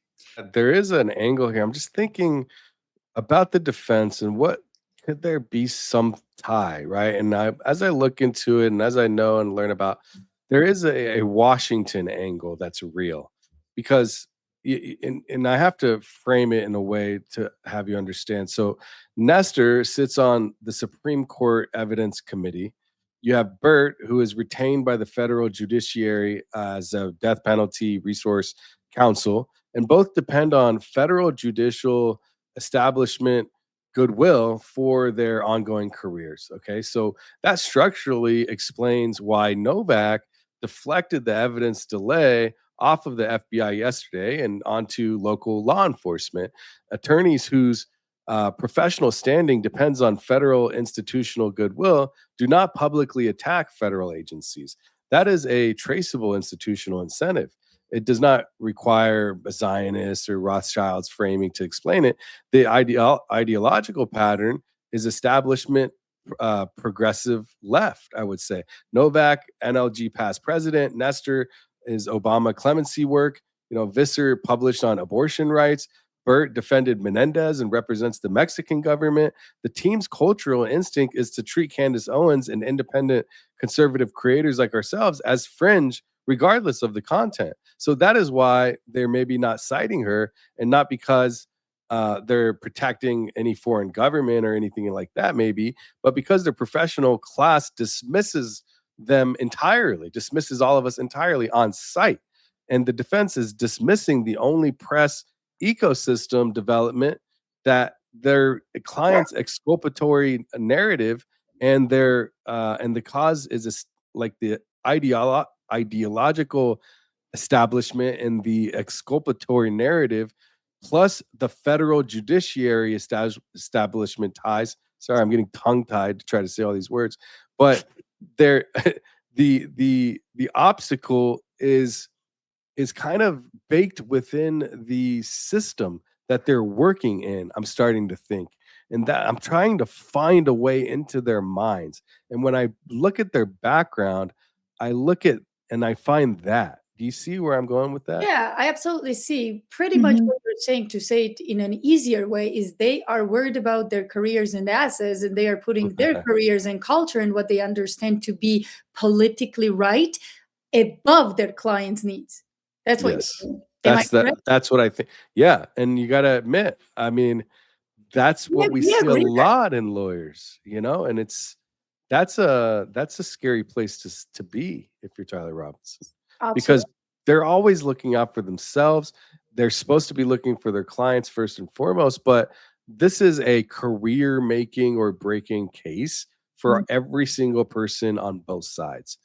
There is an angle here. I'm just thinking about the defense and what could there be some tie, right? And as I look into it and as I know and learn about, there is a Washington angle that's real because and I have to frame it in a way to have you understand. So Nestor sits on the Supreme Court Evidence Committee. You have Bert, who is retained by the federal judiciary as a death penalty resource counsel, and both depend on federal judicial establishment goodwill for their ongoing careers. Okay, so that structurally explains why Novak deflected the evidence delay off of the FBI yesterday and onto local law enforcement attorneys whose professional standing depends on federal institutional goodwill do not publicly attack federal agencies. That is a traceable institutional incentive. It does not require a Zionist or Rothschild's framing to explain it. The ideological pattern is establishment progressive left, I would say. Novak, NLG past president. Nestor is Obama clemency work. Visser published on abortion rights. Bert defended Menendez and represents the Mexican government. The team's cultural instinct is to treat Candace Owens and independent conservative creators like ourselves as fringe, regardless of the content. So that is why they're maybe not citing her, and not because they're protecting any foreign government or anything like that, maybe, but because their professional class dismisses them entirely, dismisses all of us entirely on sight. And the defense is dismissing the only press ecosystem development that their client's exculpatory narrative and their and the cause is like the ideological establishment and the exculpatory narrative plus the federal judiciary establishment ties. Sorry, I'm getting tongue tied to try to say all these words, but there the obstacle is kind of baked within the system that they're working in, I'm starting to think. And that I'm trying to find a way into their minds. And when I look at their background, I look at and I find that. Do you see where I'm going with that? Yeah, I absolutely see. Pretty much what you're saying, to say it in an easier way, is they are worried about their careers and assets, and they are putting their careers and culture and what they understand to be politically right above their clients' needs. That's what you're Yes. saying. Am I correct? That's what I think. Yeah. And you gotta admit, I mean, that's what we we see a agree. lot in lawyers, and that's a scary place to be if you're Tyler Robinson. Because Absolutely. they're always looking out for themselves. They're supposed to be looking for their clients first and foremost, but this is a career making or breaking case for every single person on both sides.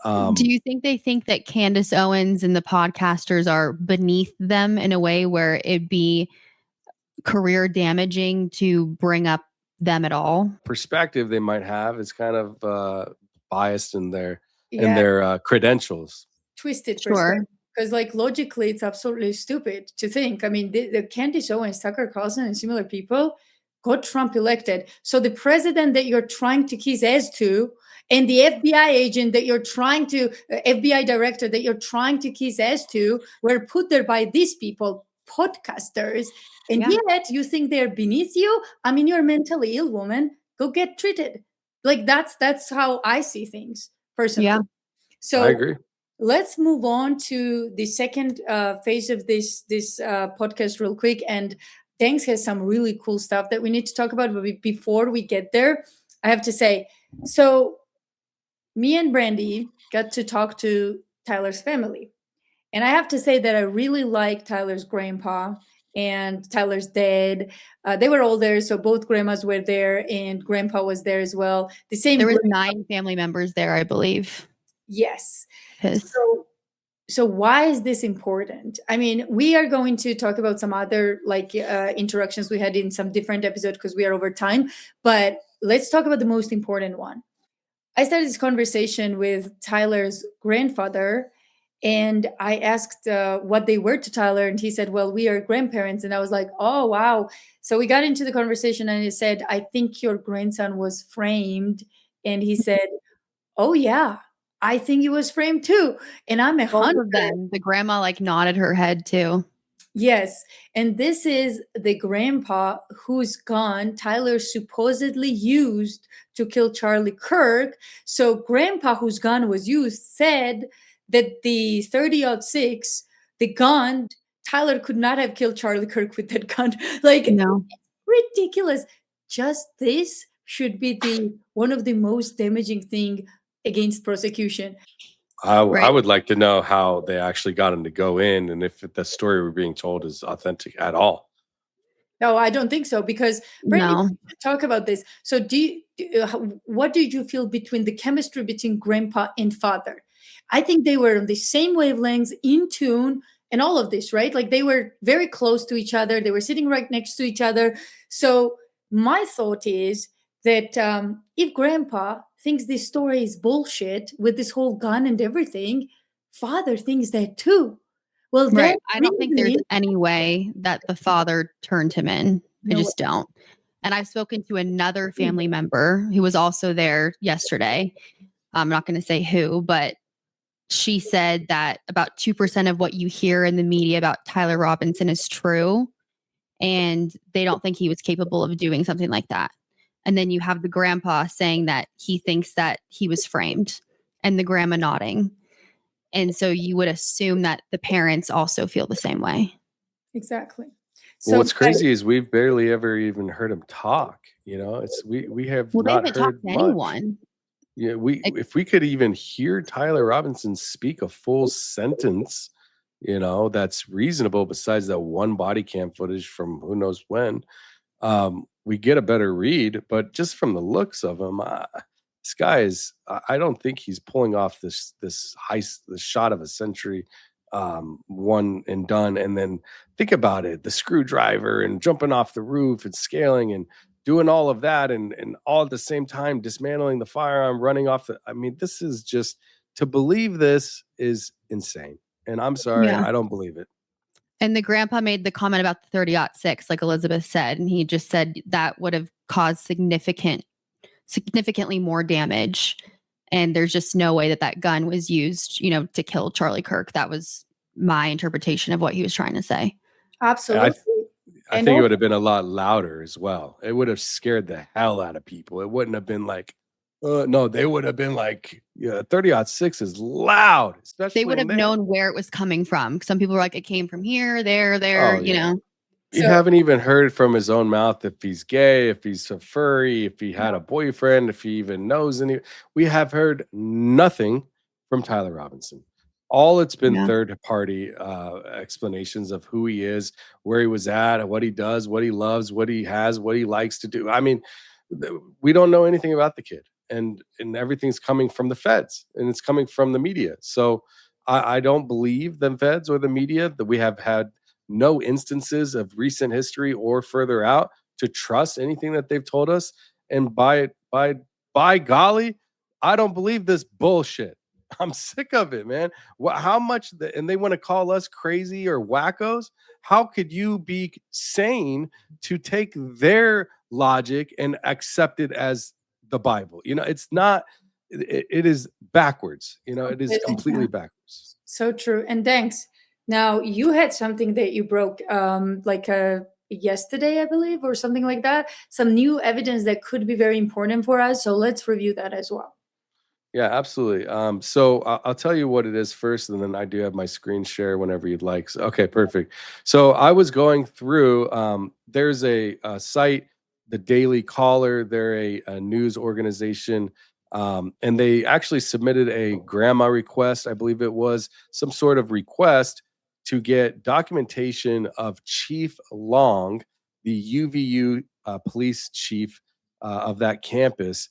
Do you think they think that Candace Owens and the podcasters are beneath them in a way where it'd be career damaging to bring up them at all? Perspective they might have is kind of biased in their Yeah, credentials. twisted Sure. perspective. Because, like, logically, it's absolutely stupid to think. I mean, the Candace Owens, Tucker Carlson, and similar people got Trump elected. So the president that you're trying to kiss ass to, and the FBI agent that you're trying to, FBI director that you're trying to kiss ass to, were put there by these people, podcasters. And yet you think they're beneath you. I mean, you're mentally ill, woman. Go get treated. Like that's how I see things personally. Yeah. So I agree. let's move on to the second phase of this podcast real quick. And Danks has some really cool stuff that we need to talk about. But before we get there, I have to say, so me and Brandi got to talk to Tyler's family. And I have to say that I really like Tyler's grandpa and Tyler's dad. They were all there. So both grandmas were there and grandpa was there as well. The same. There was 9 family members there, I believe. Yes. His. So why is this important? I mean, we are going to talk about some other interactions we had in some different episodes because we are over time. But let's talk about the most important one. I started this conversation with Tyler's grandfather, and I asked what they were to Tyler, and he said, well, we are grandparents. And I was like, oh, wow. So we got into the conversation, and he said, I think your grandson was framed. And he said, oh, yeah, I think he was framed too. And I'm 100. Both of them. The grandma nodded her head too. Yes. And this is the grandpa whose gun Tyler supposedly used to kill Charlie Kirk. So grandpa whose gun was used said that the 30-06, the gun, Tyler could not have killed Charlie Kirk with that gun. No. Ridiculous. Just this should be one of the most damaging thing against prosecution. I would like to know how they actually got him to go in, and if the story we're being told is authentic at all. No, I don't think so, because Brandi, talk about this. So what did you feel between the chemistry between grandpa and father? I think they were on the same wavelengths, in tune, and all of this, right? Like they were very close to each other. They were sitting right next to each other. So my thought is that if grandpa thinks this story is bullshit with this whole gun and everything, father thinks that too. Well, right. I don't think there's any way that the father turned him in. I just don't. And I've spoken to another family member who was also there yesterday. I'm not going to say who, but she said that about 2% of what you hear in the media about Tyler Robinson is true. And they don't think he was capable of doing something like that. And then you have the grandpa saying that he thinks that he was framed, and the grandma nodding. And so you would assume that the parents also feel the same way. Exactly. So what's crazy is we've barely ever even heard him talk. You know, it's we have not heard much. Anyone. Yeah, if we could even hear Tyler Robinson speak a full sentence, you know, that's reasonable. Besides that one body cam footage from who knows when. We get a better read, but just from the looks of him, this guy is, I don't think he's pulling off this heist, the shot of a century, one and done. And then think about it, the screwdriver and jumping off the roof and scaling and doing all of that. And all at the same time, dismantling the firearm, running off I mean, this is just, to believe this is insane. And I'm sorry, I don't believe it. And the grandpa made the comment about the 30-06, like Elizabeth said, and he just said that would have caused significantly more damage. And there's just no way that gun was used, you know, to kill Charlie Kirk. That was my interpretation of what he was trying to say. Absolutely. I think it would have been a lot louder as well. It would have scared the hell out of people. It wouldn't have been like, no, they would have been like, 30-06 is loud. Especially they would have known where it was coming from. Some people were like, it came from here, there, you know. You haven't even heard from his own mouth if he's gay, if he's a furry, if he had a boyfriend, if he even knows any. We have heard nothing from Tyler Robinson. All it's been third-party explanations of who he is, where he was at, what he does, what he loves, what he has, what he likes to do. I mean, we don't know anything about the kid. And everything's coming from the feds, and it's coming from the media. So I don't believe the feds or the media, that we have had no instances of recent history or further out to trust anything that they've told us. And by golly, I don't believe this bullshit. I'm sick of it, man. How much, and they want to call us crazy or wackos. How could you be sane to take their logic and accept it as the Bible. It's not. It is backwards. It is completely backwards. So true. And thanks. Now you had something that you broke, yesterday, I believe, or something like that. Some new evidence that could be very important for us. So let's review that as well. Yeah, absolutely. So I'll tell you what it is first, and then I do have my screen share whenever you'd like. So, okay, perfect. So I was going through. There's a site, the Daily Caller. They're a news organization, and they actually submitted a grandma request. I believe it was some sort of request to get documentation of Chief Long, the UVU police chief of that campus.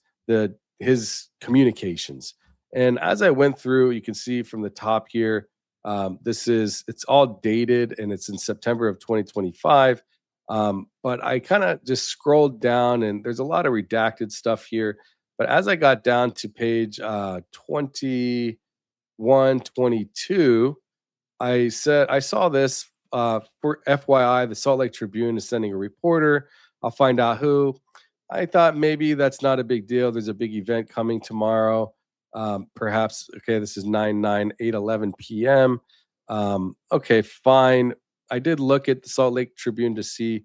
His communications. And as I went through, you can see from the top here, it's all dated and it's in September of 2025. But I kind of just scrolled down and there's a lot of redacted stuff here. But as I got down to page 21, 22, I saw this for FYI, the Salt Lake Tribune is sending a reporter. I'll find out who. I thought maybe that's not a big deal. There's a big event coming tomorrow. Perhaps, okay, this is 8:11 p.m. Okay, fine. I did look at the Salt Lake Tribune to see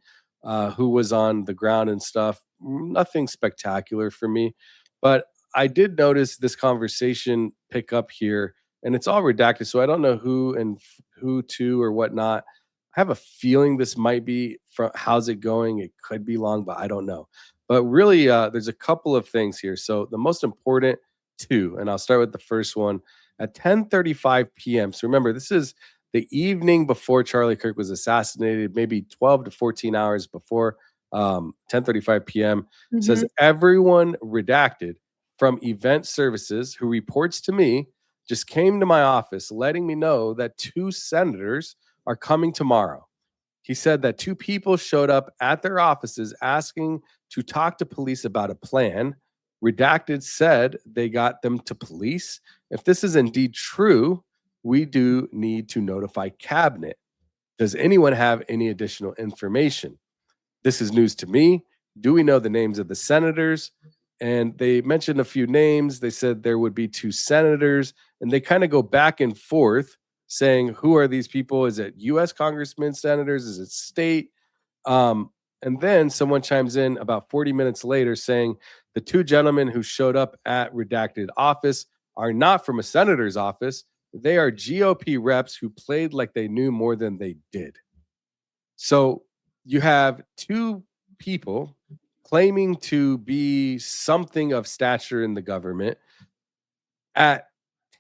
who was on the ground and stuff. Nothing spectacular for me. But I did notice this conversation pick up here, and it's all redacted, so I don't know who and who to or whatnot. I have a feeling this might be from How's It Going? It could be Long, but I don't know. But really, there's a couple of things here. So the most important two, and I'll start with the first one, at 10:35 p.m. So remember, this is the evening before Charlie Kirk was assassinated, maybe 12 to 14 hours before 10:35 p.m. It says, everyone redacted from event services who reports to me just came to my office letting me know that 2 senators are coming tomorrow. He said that 2 people showed up at their offices asking to talk to police about a plan. Redacted said they got them to police. If this is indeed true, we do need to notify cabinet. Does anyone have any additional information? This is news to me. Do we know the names of the senators? And they mentioned a few names. They said there would be 2 senators, and they kind of go back and forth saying, who are these people? Is it U.S. congressmen, senators? Is it state? And then someone chimes in about 40 minutes later saying the 2 gentlemen who showed up at redacted office are not from a senator's office. They are GOP reps who played like they knew more than they did. So you have 2 people claiming to be something of stature in the government at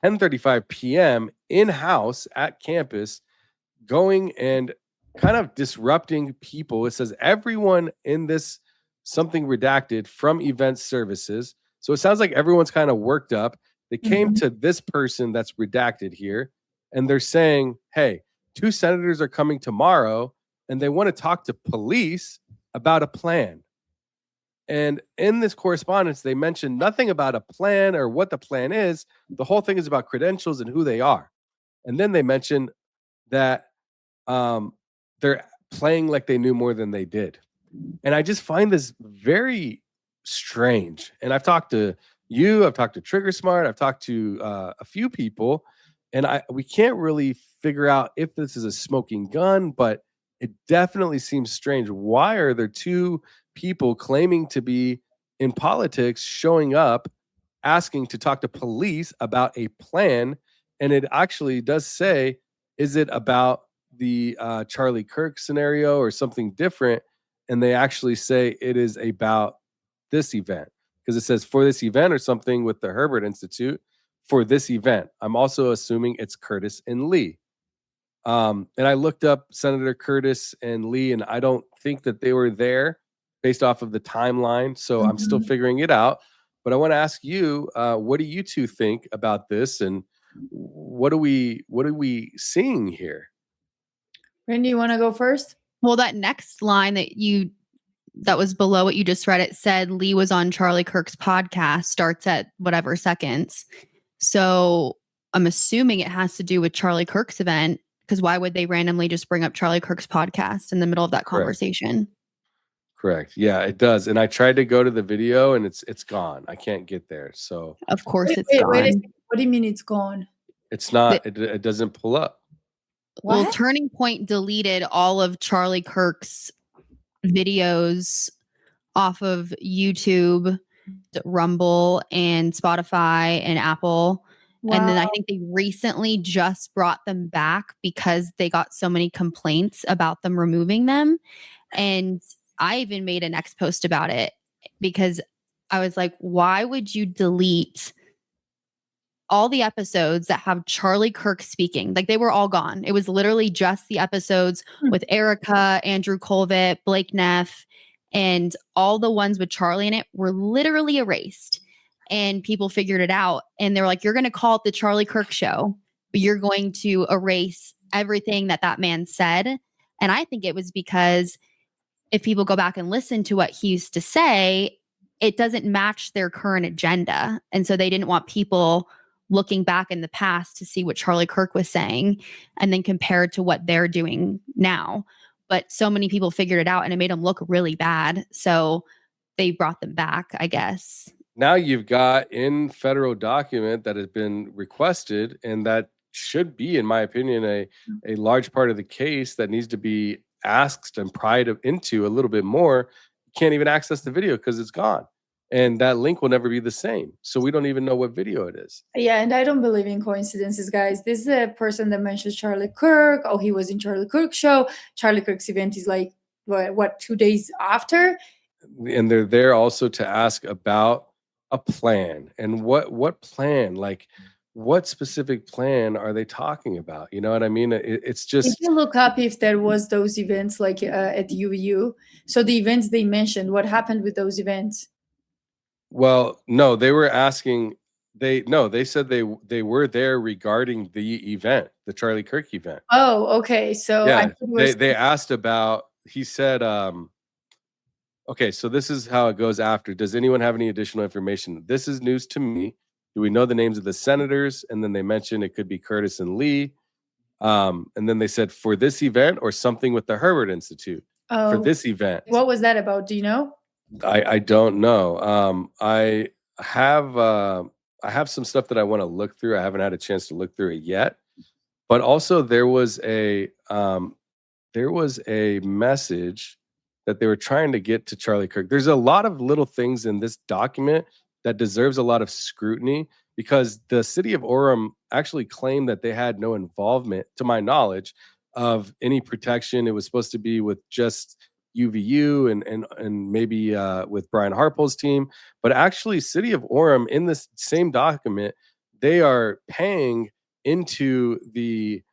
10:35 p.m. in-house at campus, going and kind of disrupting people. It says everyone in this something redacted from event services. So it sounds like everyone's kind of worked up. They came to this person that's redacted here, and they're saying, hey, 2 senators are coming tomorrow, and they want to talk to police about a plan. And in this correspondence, they mentioned nothing about a plan or what the plan is. The whole thing is about credentials and who they are. And then they mentioned that they're playing like they knew more than they did. And I just find this very strange. And I've talked to you, I've talked to Trigger Smart, I've talked to a few people, and we can't really figure out if this is a smoking gun, but it definitely seems strange. Why are there 2 people claiming to be in politics showing up asking to talk to police about a plan? And it actually does say, is it about the Charlie Kirk scenario or something different? And they actually say it is about this event, because it says for this event or something with the Herbert Institute for this event. I'm also assuming it's Curtis and Lee. And I looked up Senator Curtis and Lee, and I don't think that they were there based off of the timeline. So I'm still figuring it out. But I want to ask you, what do you 2 think about this, and what are we seeing here? Brandi, you want to go first? Well, that next line that was below what you just read, it said Lee was on Charlie Kirk's podcast, starts at whatever seconds. So I'm assuming it has to do with Charlie Kirk's event, because why would they randomly just bring up Charlie Kirk's podcast in the middle of that conversation? Correct. Yeah, it does. And I tried to go to the video and it's gone. I can't get there. So Of course, Wait, it's wait, wait a gone. second. What do you mean it's gone? it's not, it doesn't pull up. Well, What? Turning Point deleted all of Charlie Kirk's videos off of YouTube, Rumble, and Spotify and Apple. And then I Wow. think they recently just brought them back because they got so many complaints about them removing them. And I even made a next post about it because I was like, why would you delete all the episodes that have Charlie Kirk speaking? Like, they were all gone. It was literally just the episodes with Erica, Andrew Colvett, Blake Neff, and all the ones with Charlie in it were literally erased. And people figured it out. And they were like, you're going to call it the Charlie Kirk show, but you're going to erase everything that that man said. And I think it was because if people go back and listen to what he used to say, it doesn't match their current agenda. And so they didn't want people looking back in the past to see what Charlie Kirk was saying and then compared to what they're doing now. But so many people figured it out and it made them look really bad. So they brought them back, I guess. Now you've got in federal document that has been requested, and that should be, in my opinion, a large part of the case that needs to be asked and pried into a little bit more. You can't even access the video because it's gone. And that link will never be the same. So we don't even know what video it is. Yeah, and I don't believe in coincidences, guys. This is a person that mentions Charlie Kirk. Oh, he was in Charlie Kirk's show. Charlie Kirk's event is like, what 2 days after? And they're there also to ask about a plan. And what plan? Like, what specific plan are they talking about? You know what I mean? It's If just, you look up if there was those events like at UVU, so the events they mentioned, what happened with those events? well, no, they were asking, they said they were there regarding the event, the Charlie Kirk event. Oh, okay. So I Yeah, thought it was they asked about, he said, okay, so this is how it goes after. Does anyone have any additional information? This is news to me. Do we know the names of the senators? And then they mentioned it could be Curtis and Lee. And then they said for this event or something with the Herbert Institute for oh, this event. what was that about? Do you know? I don't know. I have some stuff that I want to look through. I haven't had a chance to look through it yet. But also there was a message that they were trying to get to Charlie Kirk. There's a lot of little things in this document that deserves a lot of scrutiny because the city of Orem actually claimed that they had no involvement, to my knowledge, of any protection. It was supposed to be with just UVU and maybe with Brian Harpo's team, but actually city of Orem in this same document, they are paying into the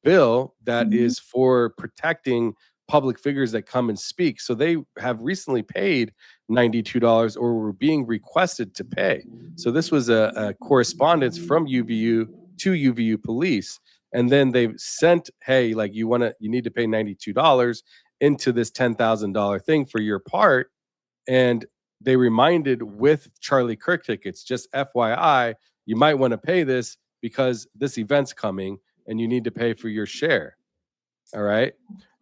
bill that is for protecting public figures that come and speak. So they have recently paid $92 or were being requested to pay. So this was a correspondence from UVU to UVU police. And then they sent, hey, like you need to pay $92 into this $10,000 thing for your part. And they reminded with Charlie Kirk tickets, just FYI, you might want to pay this because this event's coming and you need to pay for your share. All right.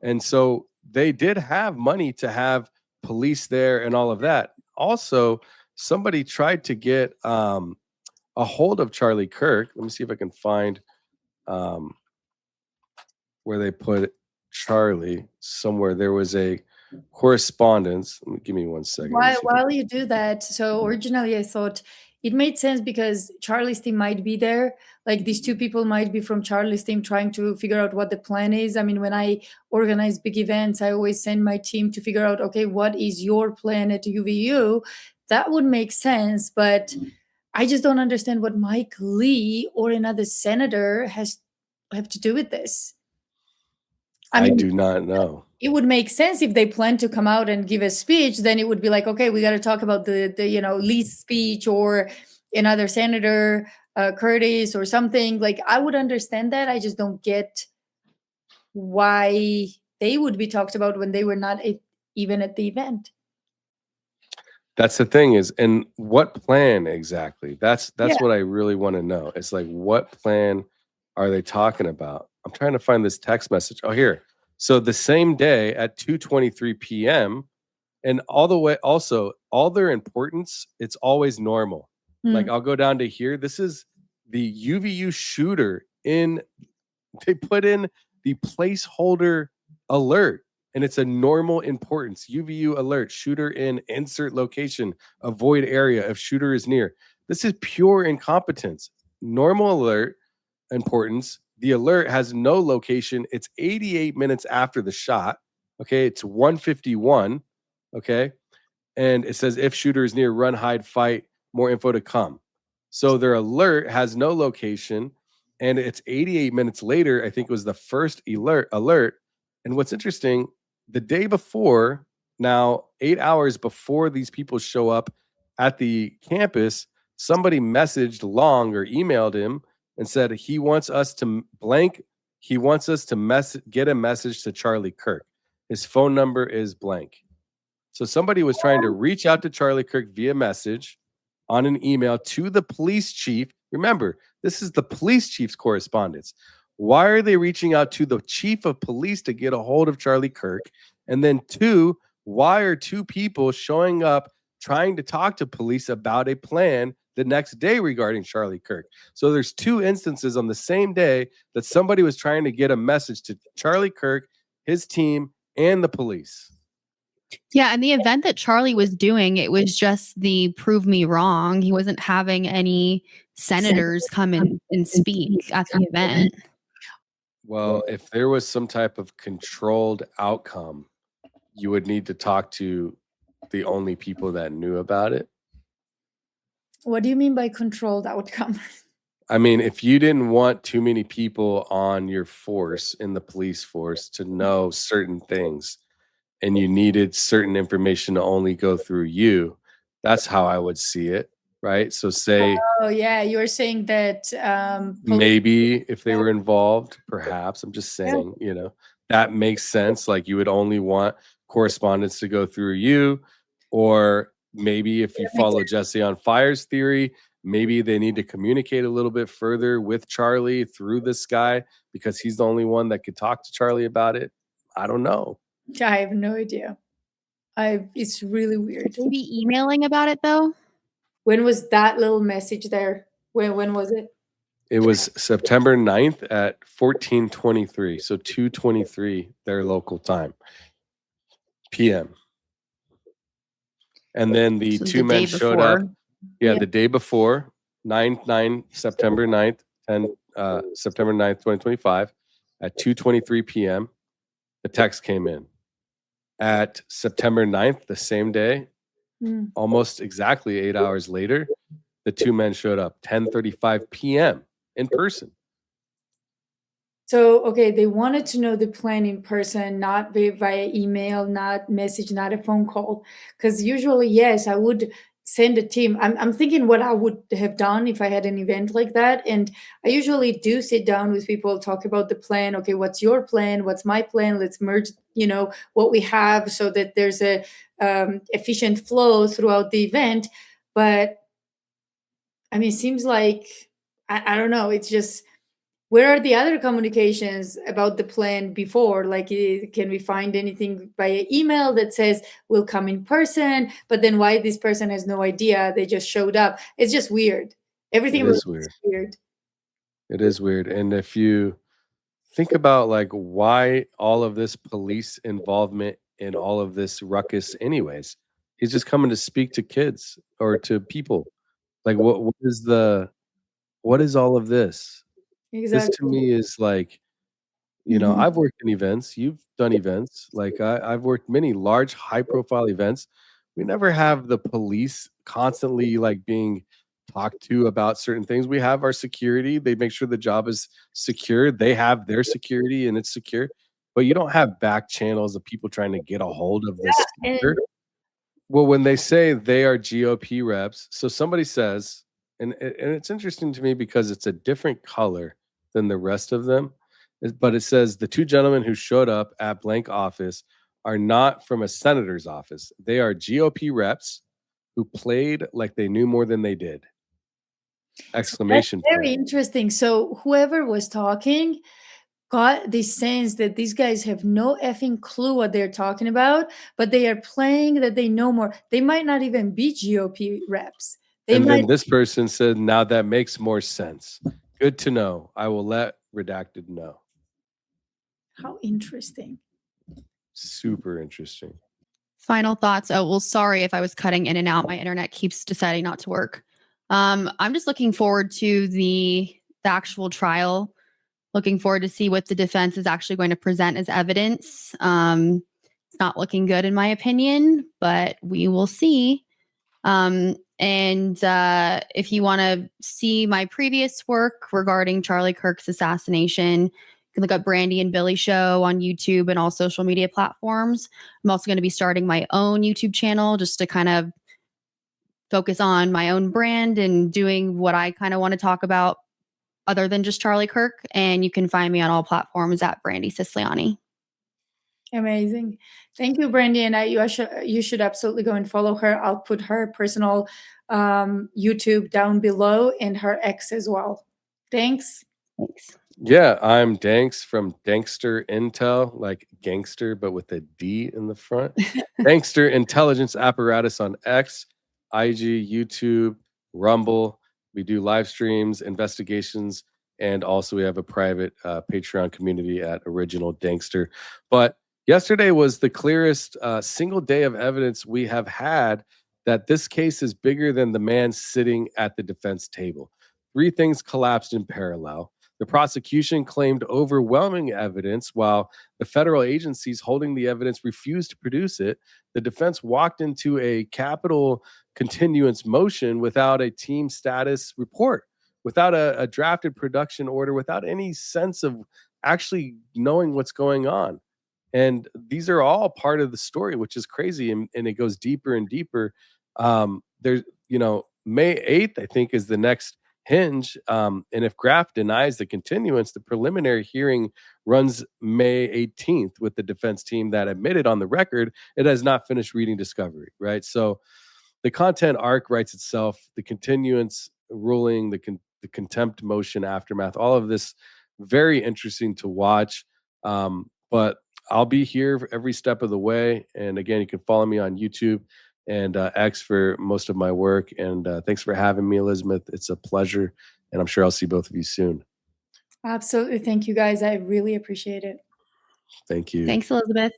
And so they did have money to have police there and all of that. Also, somebody tried to get a hold of Charlie Kirk. Let me see if I can find where they put Charlie somewhere. There was a correspondence. Give me 1 second. While you do that, so originally I thought it made sense because Charlie's team might be there. Like these two people might be from Charlie's team trying to figure out what the plan is. I mean, when I organize big events, I always send my team to figure out, okay, what is your plan at UVU? That would make sense, but I just don't understand what Mike Lee or another senator have to do with this. I mean, do not know. It would make sense if they plan to come out and give a speech. Then it would be like, okay, we got to talk about the Lee's speech or another senator, Curtis or something. Like I would understand that. I just don't get why they would be talked about when they were not even at the event. That's the thing is, and what plan exactly? That's Yeah. what I really want to know. It's like, what plan are they talking about? I'm trying to find this text message. Oh, here. So the same day at 2:23 p.m. and all the way also all their importance, it's always normal. Like Mm. I'll go down to here. This is the UVU shooter in they put in the placeholder alert and it's a normal importance. UVU alert, shooter in insert location, avoid area if shooter is near. This is pure incompetence. Normal alert importance. The alert has no location. It's 88 minutes after the shot. Okay. It's 1:51. Okay. And it says if shooter is near, run, hide, fight, more info to come. So their alert has no location and it's 88 minutes later. I think it was the first alert. And what's interesting, the day before, now 8 hours before these people show up at the campus, somebody messaged Long or emailed him and said he wants us to blank. He wants us to get a message to Charlie Kirk. His phone number is blank. So somebody was trying to reach out to Charlie Kirk via message on an email to the police chief. Remember, this is the police chief's correspondence. Why are they reaching out to the chief of police to get a hold of Charlie Kirk? And then two, why are two people showing up trying to talk to police about a plan the next day regarding Charlie Kirk? So there's two instances on the same day that somebody was trying to get a message to Charlie Kirk, his team, and the police. Yeah, and the event that Charlie was doing, it was just the prove me wrong. He wasn't having any senators come and speak at the event. Well, if there was some type of controlled outcome, you would need to talk to the only people that knew about it. What do you mean by controlled outcome? I mean, if you didn't want too many people on your force, in the police force, to know certain things, and you needed certain information to only go through you, that's how I would see it, right? So say Oh yeah, you were saying that maybe if they were involved, perhaps, I'm just saying, that makes sense. Like you would only want correspondence to go through you, or maybe if you follow Jesse on Fire's theory, maybe they need to communicate a little bit further with Charlie through this guy because he's the only one that could talk to Charlie about it. I don't know. I have no idea. It's really weird. Maybe emailing about it though. When was that little message there? When was it? It was September 9th at 14:23, so 2:23 their local time, PM. And then the So two the men day showed up. before. Yeah, Yeah. the day before, September 9th, September 9th, 2025, at 2:23 p.m., the text came in. At September 9th, the same day, Mm. almost exactly 8 hours later, the two men showed up, 10:35 p.m. in person. So, okay, they wanted to know the plan in person, not via email, not message, not a phone call. Because usually, yes, I would send a team. I'm thinking what I would have done if I had an event like that. And I usually do sit down with people, talk about the plan. Okay, what's your plan? What's my plan? Let's merge, what we have so that there's a efficient flow throughout the event. But I mean, it seems like, I don't know, it's just, where are the other communications about the plan before? Like, can we find anything via email that says we'll come in person? But then why this person has no idea? They just showed up. It's just weird. Everything It about is it weird. is weird. It is weird. And if you think about like why all of this police involvement in all of this ruckus anyways, he's just coming to speak to kids or to people. Like what is all of this? This to Exactly. me is like, Mhm. I've worked in events, you've done events, like I've worked many large, high profile events. We never have the police constantly like being talked to about certain things. We have our security, they make sure the job is secure. They have their security and it's secure. But you don't have back channels of people trying to get a hold of this And speaker. Well, when they say they are GOP reps, so somebody says, and it's interesting to me because it's a different color than the rest of them, but it says the two gentlemen who showed up at blank office are not from a senator's office. They are GOP reps who played like they knew more than they did. that's Exclamation very point. interesting. So whoever was talking got this sense that these guys have no effing clue what they're talking about, but they are playing that they know more. They might not even be GOP reps. They And might. then this person said, now that makes more sense. Good to know. I will let redacted know. How interesting. Super interesting. Final thoughts. Oh, well, sorry if I was cutting in and out. My internet keeps deciding not to work. I'm just looking forward to the actual trial. Looking forward to see what the defense is actually going to present as evidence. It's not looking good in my opinion, but we will see. And if you want to see my previous work regarding Charlie Kirk's assassination, you can look up Brandi and Billy Show on YouTube and all social media platforms. I'm also going to be starting my own YouTube channel just to kind of focus on my own brand and doing what I kind of want to talk about other than just Charlie Kirk. And you can find me on all platforms at Brandi Siciliani. Amazing. Thank you, Brandi and I. You should absolutely go and follow her. I'll put her personal YouTube down below and her X as well. Thanks. Thanks. Yeah, I'm Danks from Dankster Intel, like gangster, but with a D in the front. Dankster Intelligence Apparatus on X, IG, YouTube, Rumble. We do live streams, investigations, and also we have a private Patreon community at Original Dankster. But yesterday was the clearest single day of evidence we have had that this case is bigger than the man sitting at the defense table. Three things collapsed in parallel. The prosecution claimed overwhelming evidence while the federal agencies holding the evidence refused to produce it. The defense walked into a capital continuance motion without a team status report, without a drafted production order, without any sense of actually knowing what's going on. And these are all part of the story, which is crazy. And it goes deeper and deeper. There's, May 8th, I think, is the next hinge. And if Graff denies the continuance, the preliminary hearing runs May 18th with the defense team that admitted on the record it has not finished reading discovery, right? So the content arc writes itself, the continuance ruling, the contempt motion aftermath, all of this very interesting to watch. But I'll be here every step of the way. And again, you can follow me on YouTube and X for most of my work. And thanks for having me, Elizabeth. It's a pleasure. And I'm sure I'll see both of you soon. Absolutely. Thank you, guys. I really appreciate it. Thank you. Thanks, Elizabeth.